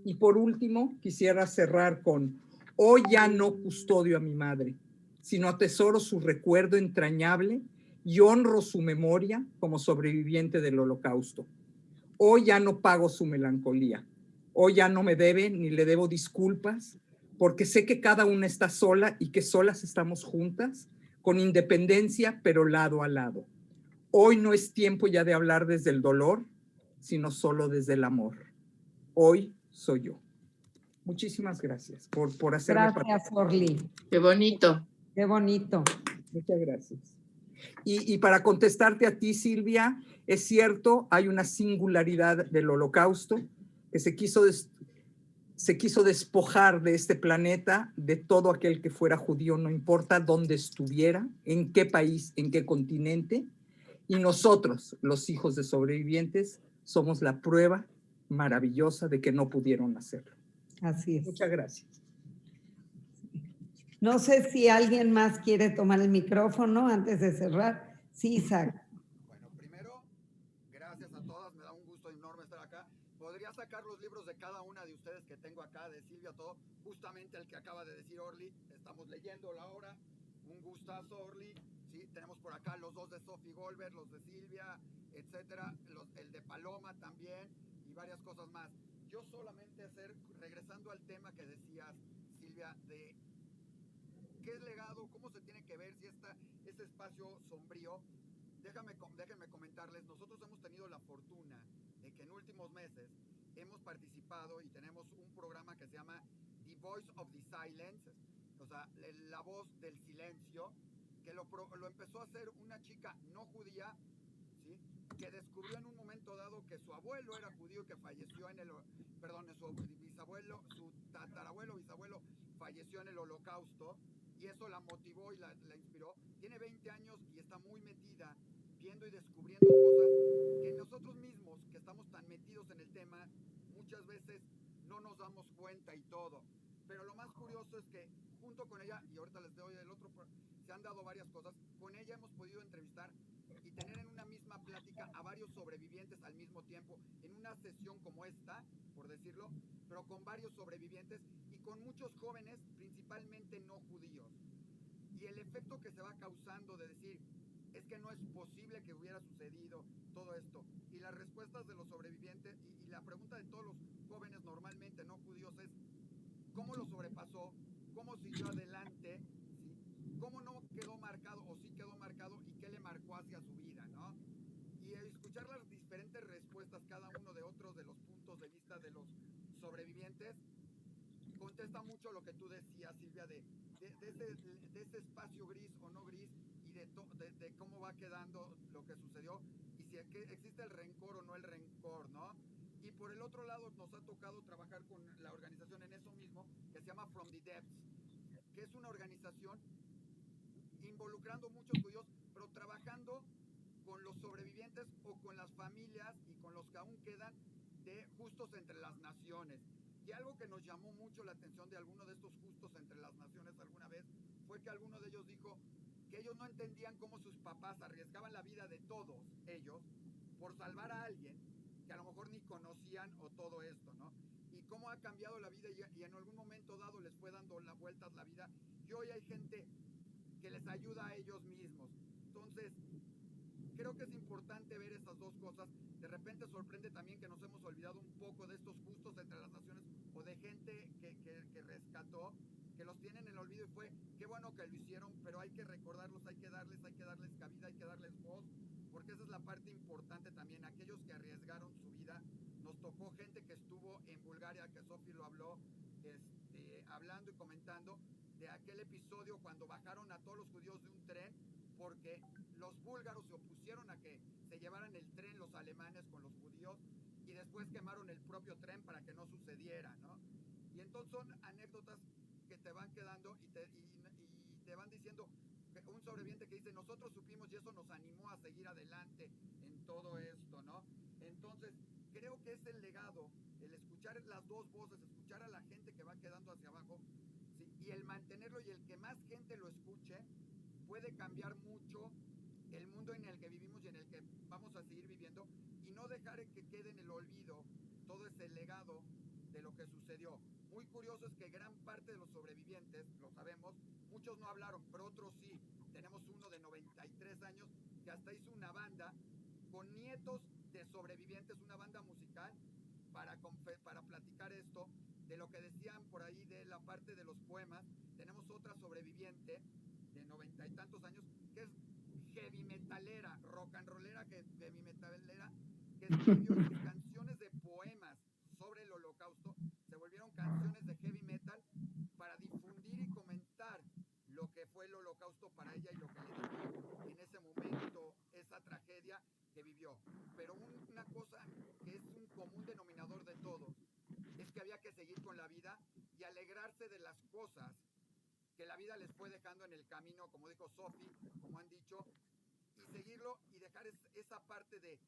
Y por último, quisiera cerrar con: hoy ya no custodio a mi madre, sino atesoro su recuerdo entrañable y honro su memoria como sobreviviente del Holocausto. Hoy ya no pago su melancolía. Hoy ya no me debe ni le debo disculpas, porque sé que cada una está sola y que solas estamos juntas, con independencia, pero lado a lado. Hoy no es tiempo ya de hablar desde el dolor, sino solo desde el amor. Hoy soy yo. Muchísimas gracias por hacerme parte. Gracias, Orly. Qué bonito. Qué bonito. Muchas gracias. Y para contestarte a ti, Silvia, es cierto, hay una singularidad del Holocausto, que se quiso despojar de este planeta de todo aquel que fuera judío, no importa dónde estuviera, en qué país, en qué continente. Y nosotros, los hijos de sobrevivientes, somos la prueba maravillosa de que no pudieron hacerlo. Así es. Muchas gracias. No sé si alguien más quiere tomar el micrófono antes de cerrar. Sí, Isaac. Bueno, primero, gracias a todas. Me da un gusto enorme estar acá. Podría sacar los libros de cada una de ustedes que tengo acá, de Silvia, todo. Justamente el que acaba de decir Orly. Estamos leyéndolo ahora. Un gustazo, Orly. Sí, tenemos por acá los 2 de Sophie Goldberg, los de Silvia, etcétera. El de Paloma también y varias cosas más. Yo solamente regresando al tema que decías, Silvia, de qué es legado, cómo se tiene que ver si este espacio sombrío. Déjenme comentarles, nosotros hemos tenido la fortuna de que en últimos meses hemos participado y tenemos un programa que se llama The Voice of the Silence, o sea, la voz del silencio, que lo empezó a hacer una chica no judía, ¿sí?, que descubrió en un momento dado que su abuelo era judío, que falleció su tatarabuelo, bisabuelo, falleció en el Holocausto, y eso la motivó y la inspiró. Tiene 20 años y está muy metida, viendo y descubriendo cosas que nosotros mismos, que estamos tan metidos en el tema, muchas veces no nos damos cuenta y todo. Pero lo más curioso es que junto con ella, y ahorita les doy el otro, se han dado varias cosas, con ella hemos podido entrevistar y tener en una misma plática a varios sobrevivientes al mismo tiempo, en una sesión como esta, por decirlo, pero con varios sobrevivientes y con muchos jóvenes, principalmente no judíos. Y el efecto que se va causando de decir, es que no es posible que hubiera sucedido todo esto. Y las respuestas de los sobrevivientes y la pregunta de todos los jóvenes normalmente no judíos es ¿cómo lo sobrepasó? ¿Cómo siguió adelante? ¿Sí? ¿Cómo no quedó marcado o sí quedó marcado y qué le marcó hacia su vida, ¿no? Y escuchar las diferentes respuestas, cada uno de otros de los puntos de vista de los sobrevivientes, contesta mucho lo que tú decías, Silvia, de ese espacio gris o no gris y de cómo va quedando lo que sucedió y si existe el rencor o no el rencor, ¿no? Y por el otro lado nos ha tocado trabajar con la organización en eso mismo, que se llama From the Depths, que es una organización involucrando muchos judíos, pero trabajando con los sobrevivientes o con las familias y con los que aún quedan de justos entre las naciones. Y algo que nos llamó mucho la atención de alguno de estos justos entre las naciones alguna vez fue que alguno de ellos dijo que ellos no entendían cómo sus papás arriesgaban la vida de todos ellos por salvar a alguien que a lo mejor ni conocían o todo esto, ¿no? Y cómo ha cambiado la vida y en algún momento dado les fue dando las vueltas la vida y hoy hay gente que les ayuda a ellos mismos. Entonces, creo que es importante ver esas dos cosas. De repente sorprende también que nos hemos olvidado un poco de estos justos entre las naciones o de gente que rescató, que los tienen en el olvido y fue, qué bueno que lo hicieron, pero hay que recordarlos, hay que darles cabida, hay que darles voz, porque esa es la parte importante también. Aquellos que arriesgaron su vida, nos tocó gente que estuvo en Bulgaria, que Sofi lo habló, hablando y comentando de aquel episodio cuando bajaron a todos los judíos de un tren porque los búlgaros se opusieron a que se llevaran el tren los alemanes con los judíos y después quemaron el propio tren para que no sucediera, ¿no? Y entonces son anécdotas que te van quedando y te van diciendo, un sobreviviente que dice, nosotros supimos y eso nos animó a seguir adelante en todo esto, ¿no? Entonces, creo que es el legado, el escuchar las dos voces, escuchar a la gente que va quedando hacia abajo, ¿sí? Y el mantenerlo y el que más gente lo escuche, puede cambiar mucho el mundo en el que vivimos y en el que vamos a seguir viviendo y no dejar que quede en el olvido todo ese legado de lo que sucedió. Muy curioso es que gran parte de los sobrevivientes, lo sabemos, muchos no hablaron, pero otros sí. Tenemos uno de 93 años que hasta hizo una banda con nietos de sobrevivientes, una banda musical para platicar esto, de lo que decían por ahí de la parte de los poemas. Tenemos otra sobreviviente de 90 y tantos años, que es heavy metalera, rock and rollera, heavy metalera, que escribió sus canciones de poemas sobre el Holocausto, se volvieron canciones de heavy metal para difundir y comentar lo que fue el Holocausto para ella y lo que le dejó en ese momento, esa tragedia que vivió. Pero una cosa que es un común denominador de todos, es que había que seguir con la vida y alegrarse de las cosas que la vida les fue dejando en el camino, como dijo Sofi, como han dicho, y seguirlo y dejar esa parte de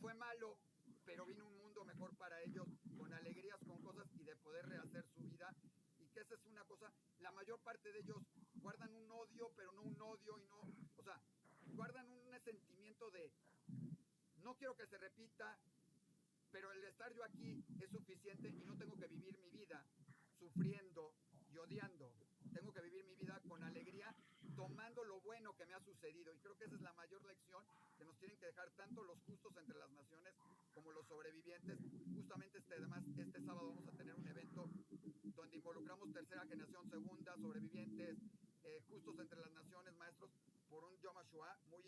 fue malo, pero vino un mundo mejor para ellos, con alegrías, con cosas y de poder rehacer su vida. Y que esa es una cosa, la mayor parte de ellos guardan un odio, pero no un odio y no, o sea, guardan un sentimiento de no quiero que se repita, pero el estar yo aquí es suficiente y no tengo que vivir mi vida sufriendo y odiando. Tengo que vivir mi vida con alegría, tomando lo bueno que me ha sucedido. Y creo que esa es la mayor lección que nos tienen que dejar tanto los justos entre las naciones como los sobrevivientes. Justamente este sábado vamos a tener un evento donde involucramos tercera generación, segunda, sobrevivientes, justos entre las naciones, maestros, por un Yom HaShoah muy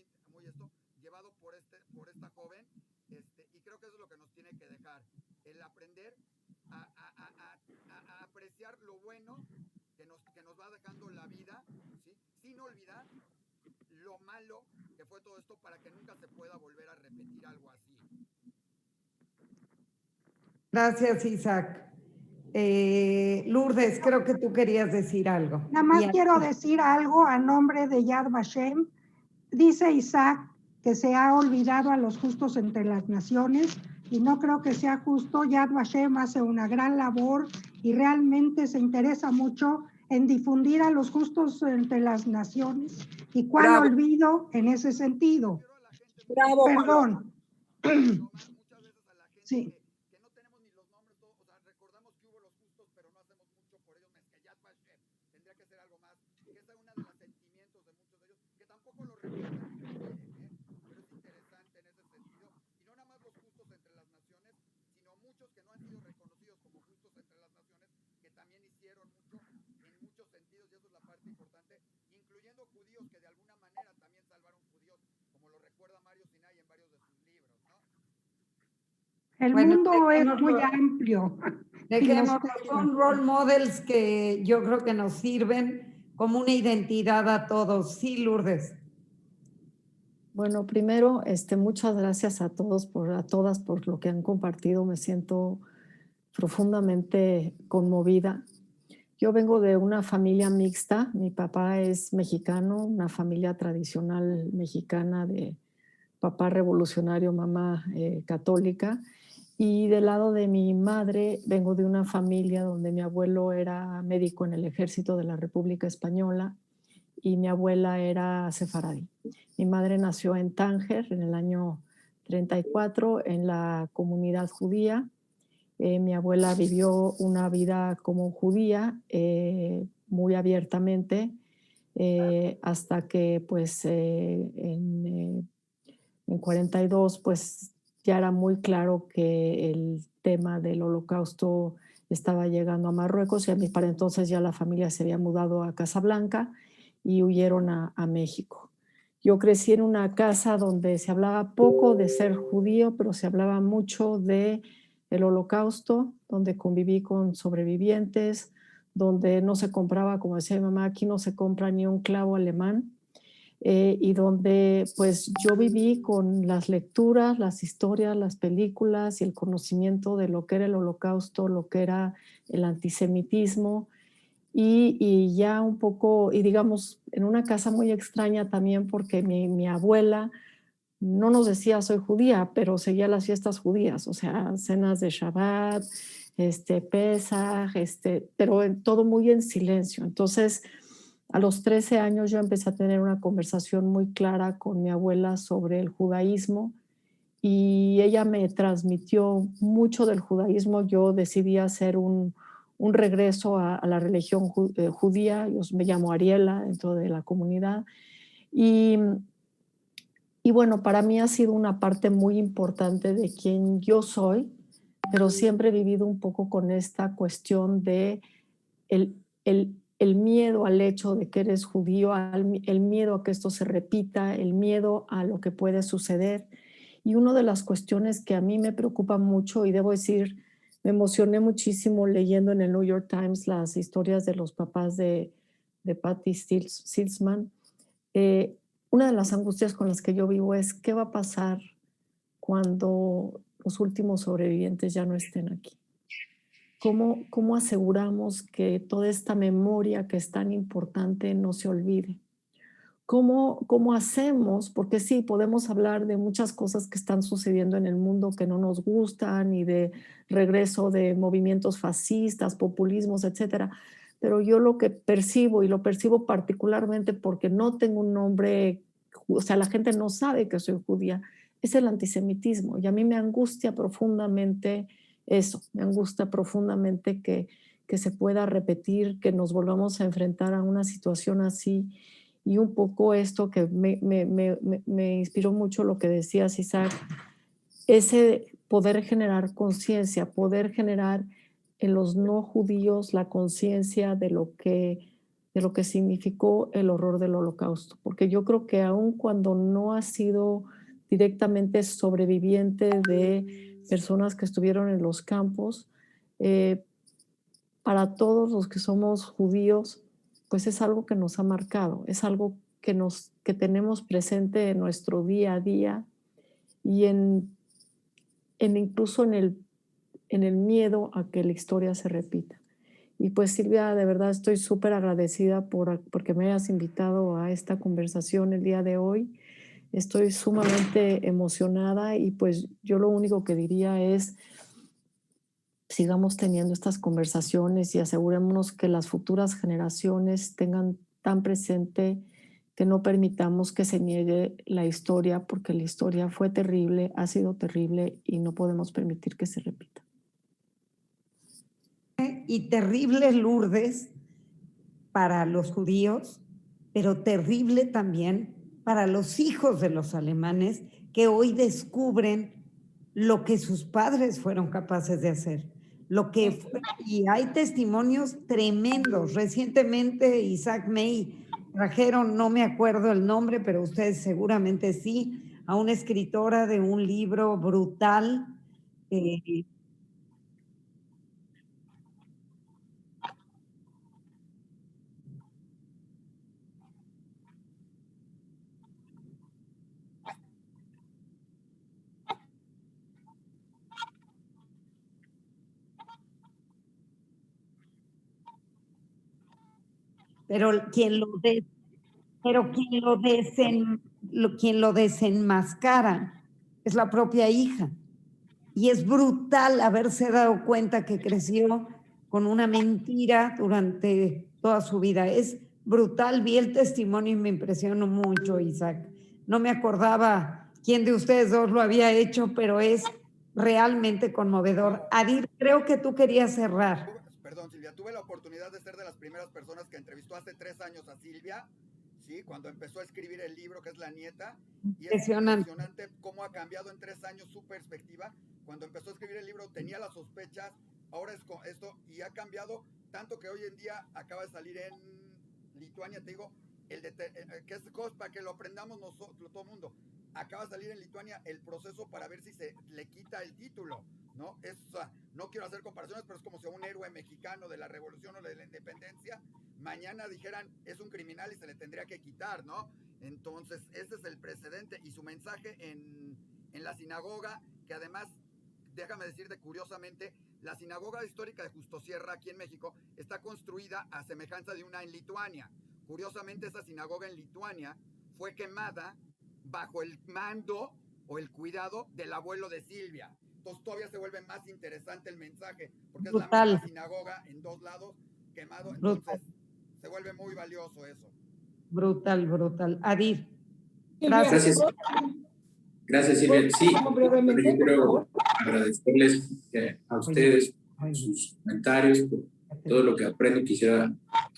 llevado por esta joven, y creo que eso es lo que nos tiene que dejar, el aprender a apreciar lo bueno que nos va dejando la vida, ¿sí? Sin olvidar lo malo que fue todo esto para que nunca se pueda volver a repetir algo así. Gracias, Isaac. Lourdes, creo que tú querías decir algo. Nada más quiero decir algo a nombre de Yad Vashem. Dice Isaac que se ha olvidado a los justos entre las naciones y no creo que sea justo. Yad Vashem hace una gran labor y realmente se interesa mucho en difundir a los justos entre las naciones. ¿Y cuál olvido en ese sentido? Bravo, perdón. Muchas veces a la gente Sí. que no tenemos ni los nombres, o sea, recordamos que hubo los justos, pero no hacemos mucho por ellos. Yad Vashem tendría que ser algo más, que esa es una de los sentimientos de muchos de ellos, que tampoco lo recuerdan, muchos que no han sido reconocidos como justos entre las naciones, que también hicieron mucho en muchos sentidos, y eso es la parte importante, incluyendo judíos que de alguna manera también salvaron judíos, como lo recuerda Mario Sinai en varios de sus libros, ¿no? El mundo es muy amplio. Son role models que yo creo que nos sirven como una identidad a todos. Sí, Lourdes. Bueno, primero, muchas gracias a todas por lo que han compartido. Me siento profundamente conmovida. Yo vengo de una familia mixta. Mi papá es mexicano, una familia tradicional mexicana de papá revolucionario, mamá católica. Y del lado de mi madre vengo de una familia donde mi abuelo era médico en el ejército de la República Española y mi abuela era sefaradí. Mi madre nació en Tánger en el año 34 en la comunidad judía. Mi abuela vivió una vida como judía muy abiertamente hasta que pues en 42 pues ya era muy claro que el tema del holocausto estaba llegando a Marruecos y para entonces ya la familia se había mudado a Casablanca y huyeron a México. Yo crecí en una casa donde se hablaba poco de ser judío, pero se hablaba mucho de el holocausto, donde conviví con sobrevivientes, donde no se compraba, como decía mi mamá, aquí no se compra ni un clavo alemán, y donde pues yo viví con las lecturas, las historias, las películas y el conocimiento de lo que era el holocausto, lo que era el antisemitismo, y ya un poco, y digamos, en una casa muy extraña también porque mi abuela no nos decía soy judía, pero seguía las fiestas judías, o sea, cenas de Shabbat, Pesaj, pero todo muy en silencio. Entonces, a los 13 años yo empecé a tener una conversación muy clara con mi abuela sobre el judaísmo y ella me transmitió mucho del judaísmo. Yo decidí hacer un regreso a la religión judía. Yo me llamo Ariela dentro de la comunidad y bueno, para mí ha sido una parte muy importante de quién yo soy, pero siempre he vivido un poco con esta cuestión de el miedo al hecho de que eres judío, el miedo a que esto se repita, el miedo a lo que puede suceder. Y una de las cuestiones que a mí me preocupa mucho, y debo decir, me emocioné muchísimo leyendo en el New York Times las historias de los papás de Patty Silsman. Una de las angustias con las que yo vivo es qué va a pasar cuando los últimos sobrevivientes ya no estén aquí. ¿Cómo aseguramos que toda esta memoria que es tan importante no se olvide? ¿Cómo hacemos? Porque sí, podemos hablar de muchas cosas que están sucediendo en el mundo que no nos gustan y de regreso de movimientos fascistas, populismos, etcétera. Pero yo lo que percibo, y lo percibo particularmente porque no tengo un nombre, o sea, la gente no sabe que soy judía, es el antisemitismo. Y a mí me angustia profundamente eso, me angustia profundamente que se pueda repetir, que nos volvamos a enfrentar a una situación así. Y un poco esto que me inspiró mucho lo que decías, Isaac, ese poder generar conciencia, poder generar en los no judíos la conciencia de lo que significó el horror del holocausto. Porque yo creo que aun cuando no has sido directamente sobreviviente de personas que estuvieron en los campos, para todos los que somos judíos, pues es algo que nos ha marcado, es algo que tenemos presente en nuestro día a día y incluso en el miedo a que la historia se repita. Y pues Silvia, de verdad estoy súper agradecida porque me hayas invitado a esta conversación el día de hoy. Estoy sumamente emocionada y pues yo lo único que diría es sigamos teniendo estas conversaciones y asegurémonos que las futuras generaciones tengan tan presente que no permitamos que se niegue la historia, porque la historia fue terrible, ha sido terrible y no podemos permitir que se repita. Y terrible, Lourdes, para los judíos, pero terrible también para los hijos de los alemanes que hoy descubren lo que sus padres fueron capaces de hacer. Y hay testimonios tremendos. Recientemente Isaac May trajeron, no me acuerdo el nombre, pero ustedes seguramente sí, a una escritora de un libro brutal. Pero quien lo desenmascara es la propia hija. Y es brutal haberse dado cuenta que creció con una mentira durante toda su vida. Es brutal. Vi el testimonio y me impresionó mucho, Isaac. No me acordaba quién de ustedes dos lo había hecho, pero es realmente conmovedor. Adir, creo que tú querías cerrar. Perdón, Silvia, tuve la oportunidad de ser de las primeras personas que entrevistó hace 3 años a Silvia, ¿sí? Cuando empezó a escribir el libro, que es La Nieta. Y es impresionante cómo ha cambiado en 3 años su perspectiva. Cuando empezó a escribir el libro tenía las sospechas, ahora es esto, y ha cambiado tanto que hoy en día acaba de salir en Lituania, te digo, que es para que lo aprendamos nosotros, todo el mundo. Acaba de salir en Lituania el proceso para ver si se le quita el título, ¿no? No quiero hacer comparaciones, pero es como si a un héroe mexicano de la revolución o de la independencia mañana dijeran es un criminal y se le tendría que quitar, ¿no? Entonces, ese es el precedente. Y su mensaje en la sinagoga, que además, déjame decirte curiosamente, la sinagoga histórica de Justo Sierra aquí en México está construida a semejanza de una en Lituania. Curiosamente, esa sinagoga en Lituania fue quemada bajo el mando o el cuidado del abuelo de Silvia. Entonces todavía se vuelve más interesante el mensaje, porque brutal. Es la misma sinagoga en 2 lados quemado, entonces brutal. Se vuelve muy valioso eso. Brutal, brutal. Adir. Gracias. Gracias, Silvia. Sí, yo quiero agradecerles a ustedes por sus comentarios, por todo lo que aprendo. Quisiera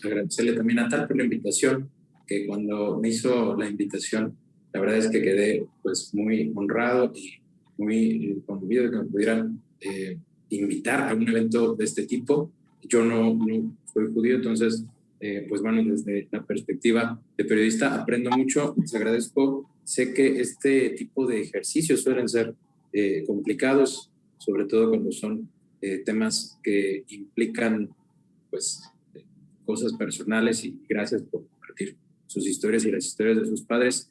agradecerle también a Tal por la invitación, que cuando me hizo la invitación, la verdad es que quedé pues muy honrado y muy conmovido de que me pudieran invitar a un evento de este tipo. Yo no soy judío, entonces pues bueno, desde la perspectiva de periodista aprendo mucho, les agradezco. Sé que este tipo de ejercicios suelen ser complicados, sobre todo cuando son temas que implican pues cosas personales, y gracias por compartir sus historias y las historias de sus padres.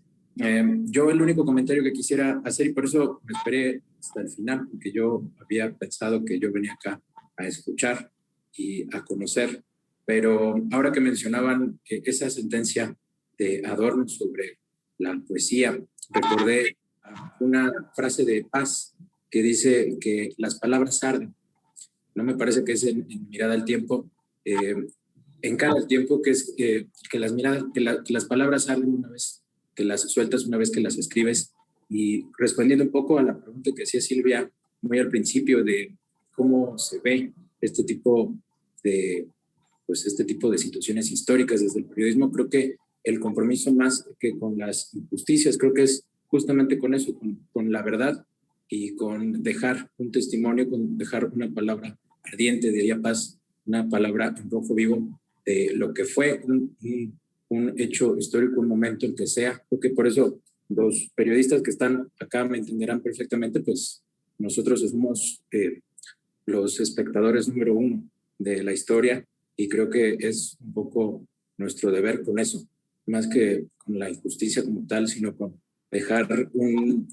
Yo el único comentario que quisiera hacer, y por eso me esperé hasta el final, porque yo había pensado que yo venía acá a escuchar y a conocer, pero ahora que mencionaban esa sentencia de Adorno sobre la poesía, recordé una frase de Paz que dice que las palabras arden. No me parece que es en Mirada al Tiempo, en cada tiempo, que es que las palabras arden una vez que las sueltas, una vez que las escribes. Y respondiendo un poco a la pregunta que hacía Silvia muy al principio de cómo se ve este tipo de situaciones históricas desde el periodismo, creo que el compromiso más que con las injusticias, creo que es justamente con eso, con la verdad, y con dejar un testimonio, con dejar una palabra ardiente, diría Paz, una palabra en rojo vivo de lo que fue un hecho histórico, un momento en que sea. Creo que por eso los periodistas que están acá me entenderán perfectamente, pues nosotros somos los espectadores número 1 de la historia, y creo que es un poco nuestro deber con eso, más que con la injusticia como tal, sino con dejar un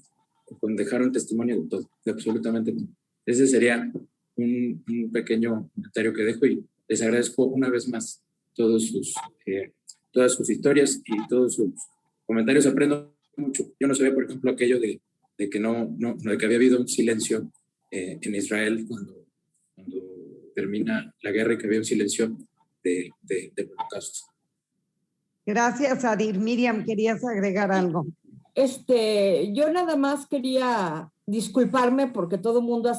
testimonio de todo, de absolutamente todo. Ese sería un pequeño comentario que dejo, y les agradezco una vez más todas sus historias y todos sus comentarios. Aprendo mucho. Yo no sabía, por ejemplo, aquello de que de que había habido un silencio en Israel cuando termina la guerra, y que había un silencio del holocausto. Gracias, Adir. Miriam, ¿querías agregar algo? Yo nada más quería disculparme porque todo el mundo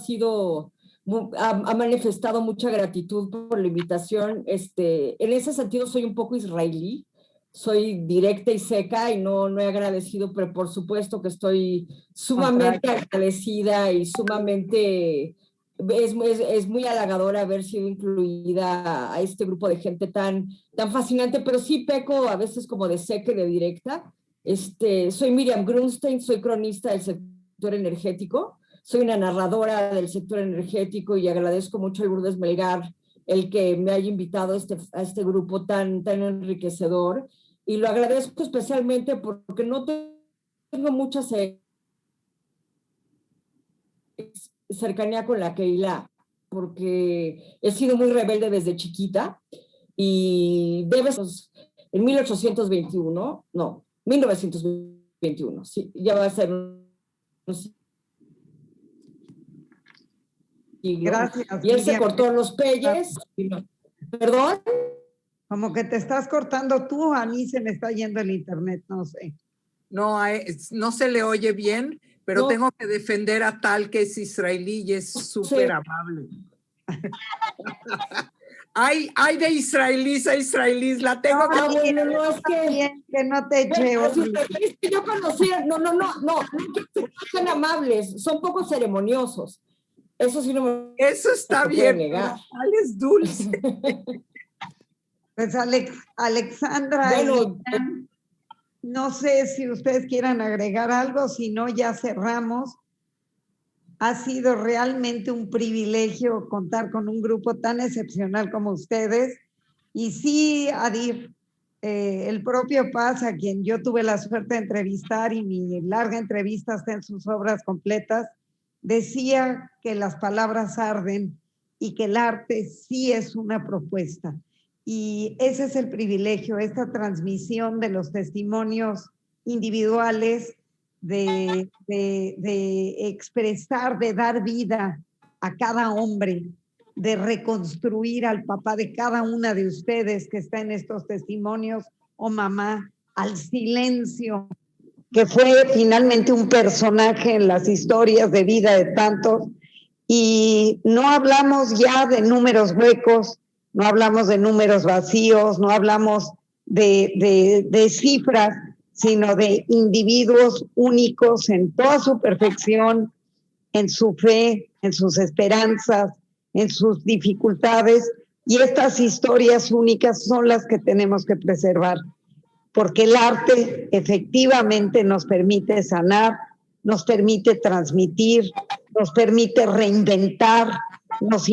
ha manifestado mucha gratitud por la invitación. En ese sentido soy un poco israelí, soy directa y seca y no he agradecido, pero por supuesto que estoy sumamente agradecida y sumamente, es muy halagador haber sido incluida a este grupo de gente tan fascinante, pero sí peco a veces como de seca y de directa. Soy Miriam Grunstein, soy cronista del sector energético, soy una narradora del sector energético y agradezco mucho a Lourdes Melgar el que me haya invitado a este grupo tan enriquecedor, y lo agradezco especialmente porque no tengo mucha cercanía con la Keilah, porque he sido muy rebelde desde chiquita, y en 1921, sí, ya va a ser Gracias. Y él se cortó los pelles. ¿Perdón? Como que te estás cortando tú, a mí se me está yendo el internet, no sé. No se le oye bien, pero tengo que defender a Tal, que es israelí y es súper amable. Ay, de israelíes a israelíes, la tengo que... No, es que no te eche. Es que yo conocía, no son amables, son poco ceremoniosos. Eso sí Eso está bien. Negar. Tal es dulce. Pues Alexandra, no sé si ustedes quieran agregar algo, si no ya cerramos. Ha sido realmente un privilegio contar con un grupo tan excepcional como ustedes. Y sí, Adir, el propio Paz, a quien yo tuve la suerte de entrevistar, y mi larga entrevista está en sus obras completas, decía que las palabras arden y que el arte sí es una propuesta. Y ese es el privilegio, esta transmisión de los testimonios individuales, de expresar, de dar vida a cada hombre, de reconstruir al papá de cada una de ustedes que está en estos testimonios, o mamá, al silencio, que fue finalmente un personaje en las historias de vida de tantos. Y no hablamos ya de números huecos, no hablamos de números vacíos, no hablamos de cifras, sino de individuos únicos en toda su perfección, en su fe, en sus esperanzas, en sus dificultades, y estas historias únicas son las que tenemos que preservar, porque el arte efectivamente nos permite sanar, nos permite transmitir, nos permite reinventar, nos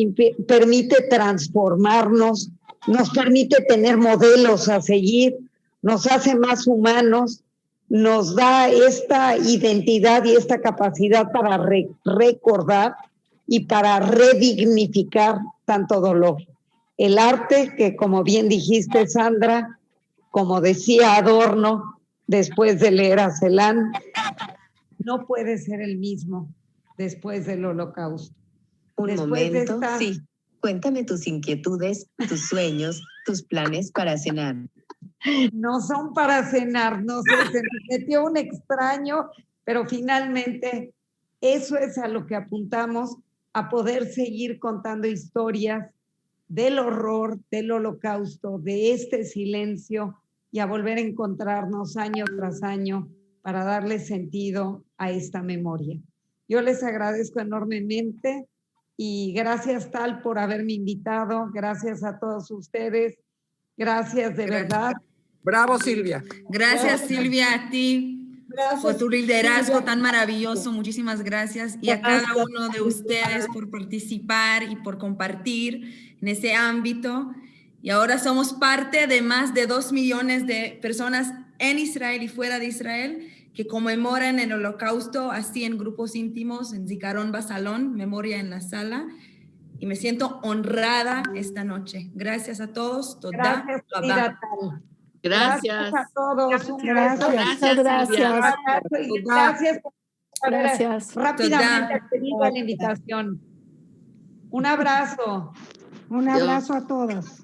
permite transformarnos, nos permite tener modelos a seguir, nos hace más humanos, nos da esta identidad y esta capacidad para recordar y para redignificar tanto dolor. El arte que, como bien dijiste, Sandra, como decía Adorno después de leer a Celan, no puede ser el mismo después del Holocausto. Momento, sí. Cuéntame tus inquietudes, tus sueños, tus planes para cenar. No son para cenar, no sé, se me metió un extraño, pero finalmente eso es a lo que apuntamos, a poder seguir contando historias del horror, del Holocausto, de este silencio, y a volver a encontrarnos año tras año para darle sentido a esta memoria. Yo les agradezco enormemente y gracias, Tal, por haberme invitado. Gracias a todos ustedes. Gracias de verdad. Bravo, Silvia. Gracias, Silvia, a ti. Gracias, por tu liderazgo, Silvia, tan maravilloso. Muchísimas gracias. Y a cada uno de ustedes por participar y por compartir en ese ámbito. Y ahora somos parte de más de 2 millones de personas en Israel y fuera de Israel que conmemoran el Holocausto, así en grupos íntimos, en Zikaron Basalón, Memoria en la Sala. Y me siento honrada esta noche. Gracias a todos. Toda, Gracias a todos. Gracias. Rápidamente accedido a la invitación. Un abrazo. Un abrazo a todos.